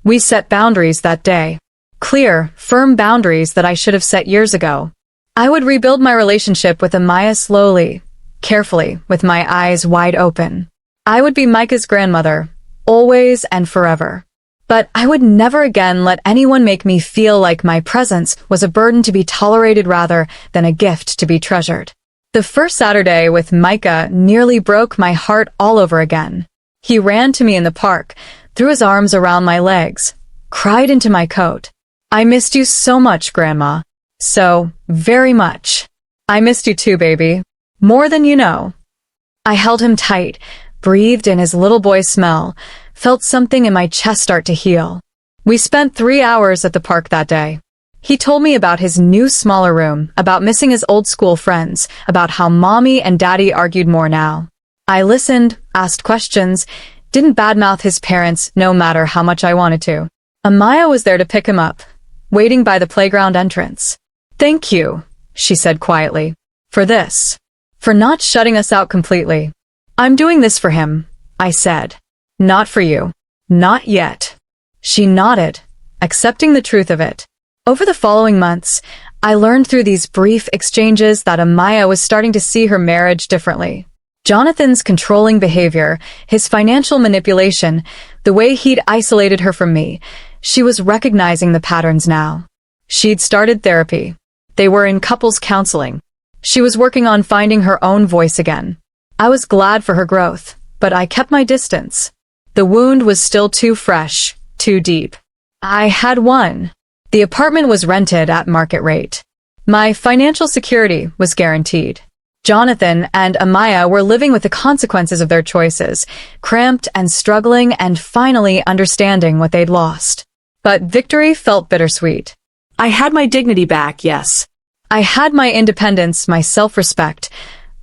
We set boundaries that day. Clear, firm boundaries that I should have set years ago. I would rebuild my relationship with Amaya slowly, carefully, with my eyes wide open. I would be Micah's grandmother, always and forever. But I would never again let anyone make me feel like my presence was a burden to be tolerated rather than a gift to be treasured. The first Saturday with Micah nearly broke my heart all over again. He ran to me in the park, threw his arms around my legs, cried into my coat. I missed you so much, Grandma. So, very much. I missed you too, baby. More than you know. I held him tight, breathed in his little boy smell, felt something in my chest start to heal. We spent 3 hours at the park that day. He told me about his new smaller room, about missing his old school friends, about how Mommy and Daddy argued more now. I listened, asked questions, didn't badmouth his parents no matter how much I wanted to. Amaya was there to pick him up, waiting by the playground entrance. Thank you, she said quietly, for this. For not shutting us out completely. I'm doing this for him, I said. Not for you. Not yet. She nodded, accepting the truth of it. Over the following months, I learned through these brief exchanges that Amaya was starting to see her marriage differently. Jonathan's controlling behavior, his financial manipulation, the way he'd isolated her from me, she was recognizing the patterns now. She'd started therapy. They were in couples counseling. She was working on finding her own voice again. I was glad for her growth, but I kept my distance. The wound was still too fresh, too deep. I had won. The apartment was rented at market rate. My financial security was guaranteed. Jonathan and Amaya were living with the consequences of their choices, cramped and struggling and finally understanding what they'd lost. But victory felt bittersweet. I had my dignity back, yes. I had my independence, my self-respect,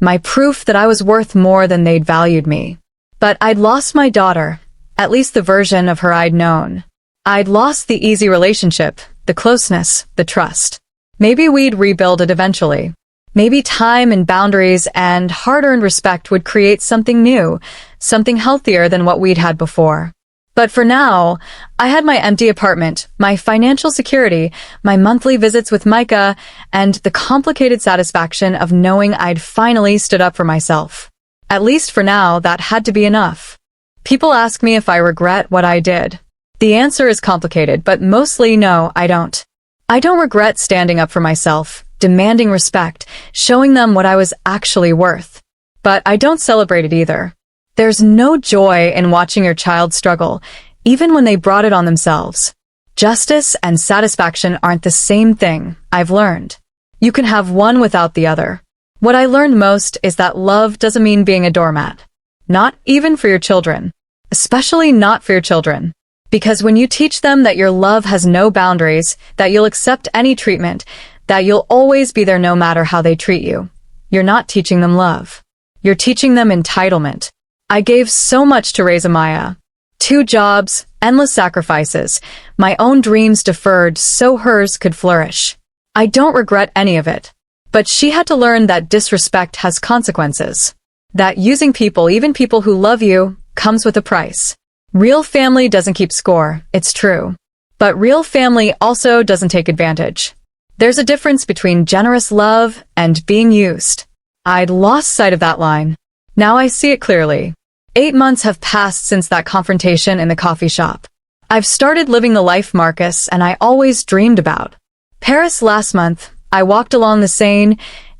my proof that I was worth more than they'd valued me. But I'd lost my daughter, at least the version of her I'd known. I'd lost the easy relationship, the closeness, the trust. Maybe we'd rebuild it eventually. Maybe time and boundaries and hard-earned respect would create something new, something healthier than what we'd had before. But for now, I had my empty apartment, my financial security, my monthly visits with Micah, and the complicated satisfaction of knowing I'd finally stood up for myself. At least for now, that had to be enough. People ask me if I regret what I did. The answer is complicated, but mostly no, I don't. I don't regret standing up for myself, demanding respect, showing them what I was actually worth. But I don't celebrate it either. There's no joy in watching your child struggle, even when they brought it on themselves. Justice and satisfaction aren't the same thing, I've learned. You can have one without the other. What I learned most is that love doesn't mean being a doormat. Not even for your children. Especially not for your children. Because when you teach them that your love has no boundaries, that you'll accept any treatment, that you'll always be there no matter how they treat you, you're not teaching them love. You're teaching them entitlement. I gave so much to raise Amaya. 2 jobs, endless sacrifices, my own dreams deferred so hers could flourish. I don't regret any of it. But she had to learn that disrespect has consequences. That using people, even people who love you, comes with a price. Real family doesn't keep score, it's true. But real family also doesn't take advantage. There's a difference between generous love and being used. I'd lost sight of that line. Now I see it clearly. 8 months have passed since that confrontation in the coffee shop. I've started living the life Marcus and I always dreamed about. Paris last month, I walked along the Seine,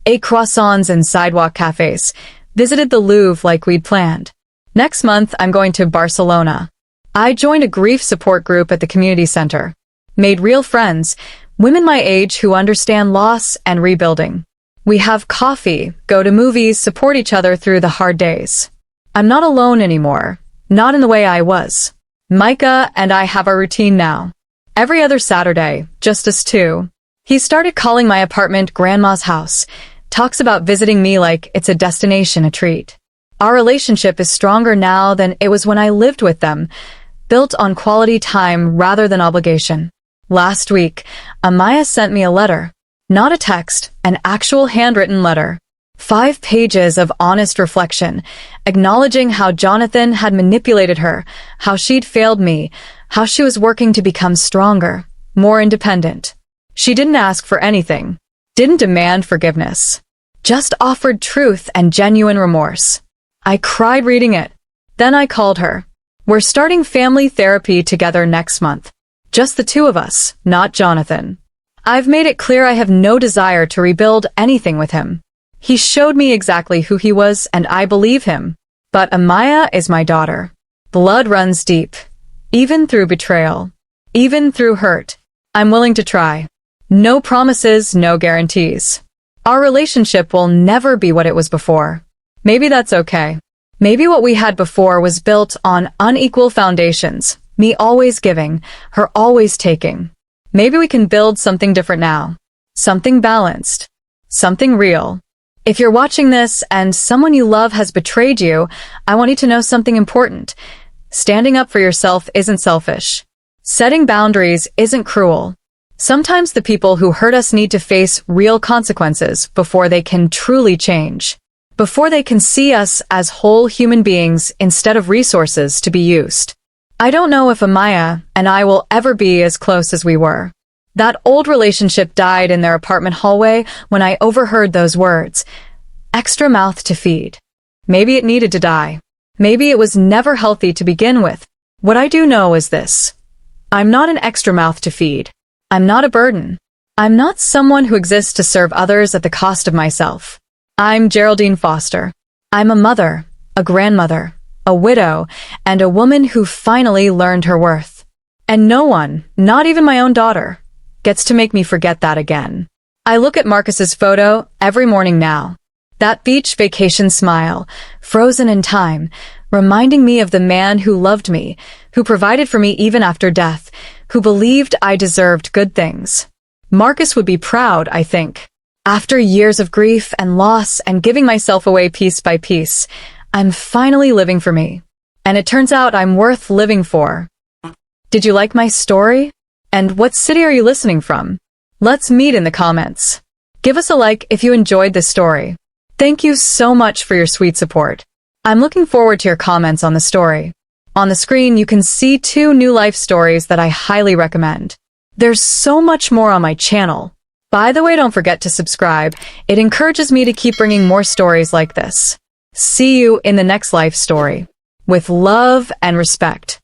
ate croissants in sidewalk cafes, visited the Louvre like we'd planned. Next month, I'm going to Barcelona. I joined a grief support group at the community center. Made real friends, women my age who understand loss and rebuilding. We have coffee, go to movies, support each other through the hard days. I'm not alone anymore. Not in the way I was. Micah and I have our routine now. Every other Saturday, just us two. He started calling my apartment Grandma's house. Talks about visiting me like it's a destination, a treat. Our relationship is stronger now than it was when I lived with them, built on quality time rather than obligation. Last week, Amaya sent me a letter. Not a text, an actual handwritten letter. 5 pages of honest reflection, acknowledging how Jonathan had manipulated her, how she'd failed me, how she was working to become stronger, more independent. She didn't ask for anything, didn't demand forgiveness, just offered truth and genuine remorse. I cried reading it. Then I called her. We're starting family therapy together next month. Just the 2 of us, not Jonathan. I've made it clear I have no desire to rebuild anything with him. He showed me exactly who he was, and I believe him. But Amaya is my daughter. Blood runs deep. Even through betrayal. Even through hurt. I'm willing to try. No promises, no guarantees. Our relationship will never be what it was before. Maybe that's okay. Maybe what we had before was built on unequal foundations. Me always giving, her always taking. Maybe we can build something different now. Something balanced. Something real. If you're watching this and someone you love has betrayed you, I want you to know something important. Standing up for yourself isn't selfish. Setting boundaries isn't cruel. Sometimes the people who hurt us need to face real consequences before they can truly change. Before they can see us as whole human beings instead of resources to be used. I don't know if Amaya and I will ever be as close as we were. That old relationship died in their apartment hallway when I overheard those words. Extra mouth to feed. Maybe it needed to die. Maybe it was never healthy to begin with. What I do know is this. I'm not an extra mouth to feed. I'm not a burden. I'm not someone who exists to serve others at the cost of myself. I'm Geraldine Foster. I'm a mother, a grandmother, a widow, and a woman who finally learned her worth. And no one, not even my own daughter, gets to make me forget that again. I look at Marcus's photo every morning now. That beach vacation smile, frozen in time, reminding me of the man who loved me, who provided for me even after death, who believed I deserved good things. Marcus would be proud, I think. After years of grief and loss and giving myself away piece by piece, I'm finally living for me. And it turns out I'm worth living for. Did you like my story? And what city are you listening from? Let's meet in the comments. Give us a like if you enjoyed this story. Thank you so much for your sweet support. I'm looking forward to your comments on the story. On the screen, you can see 2 new life stories that I highly recommend. There's so much more on my channel. By the way, don't forget to subscribe. It encourages me to keep bringing more stories like this. See you in the next life story. With love and respect.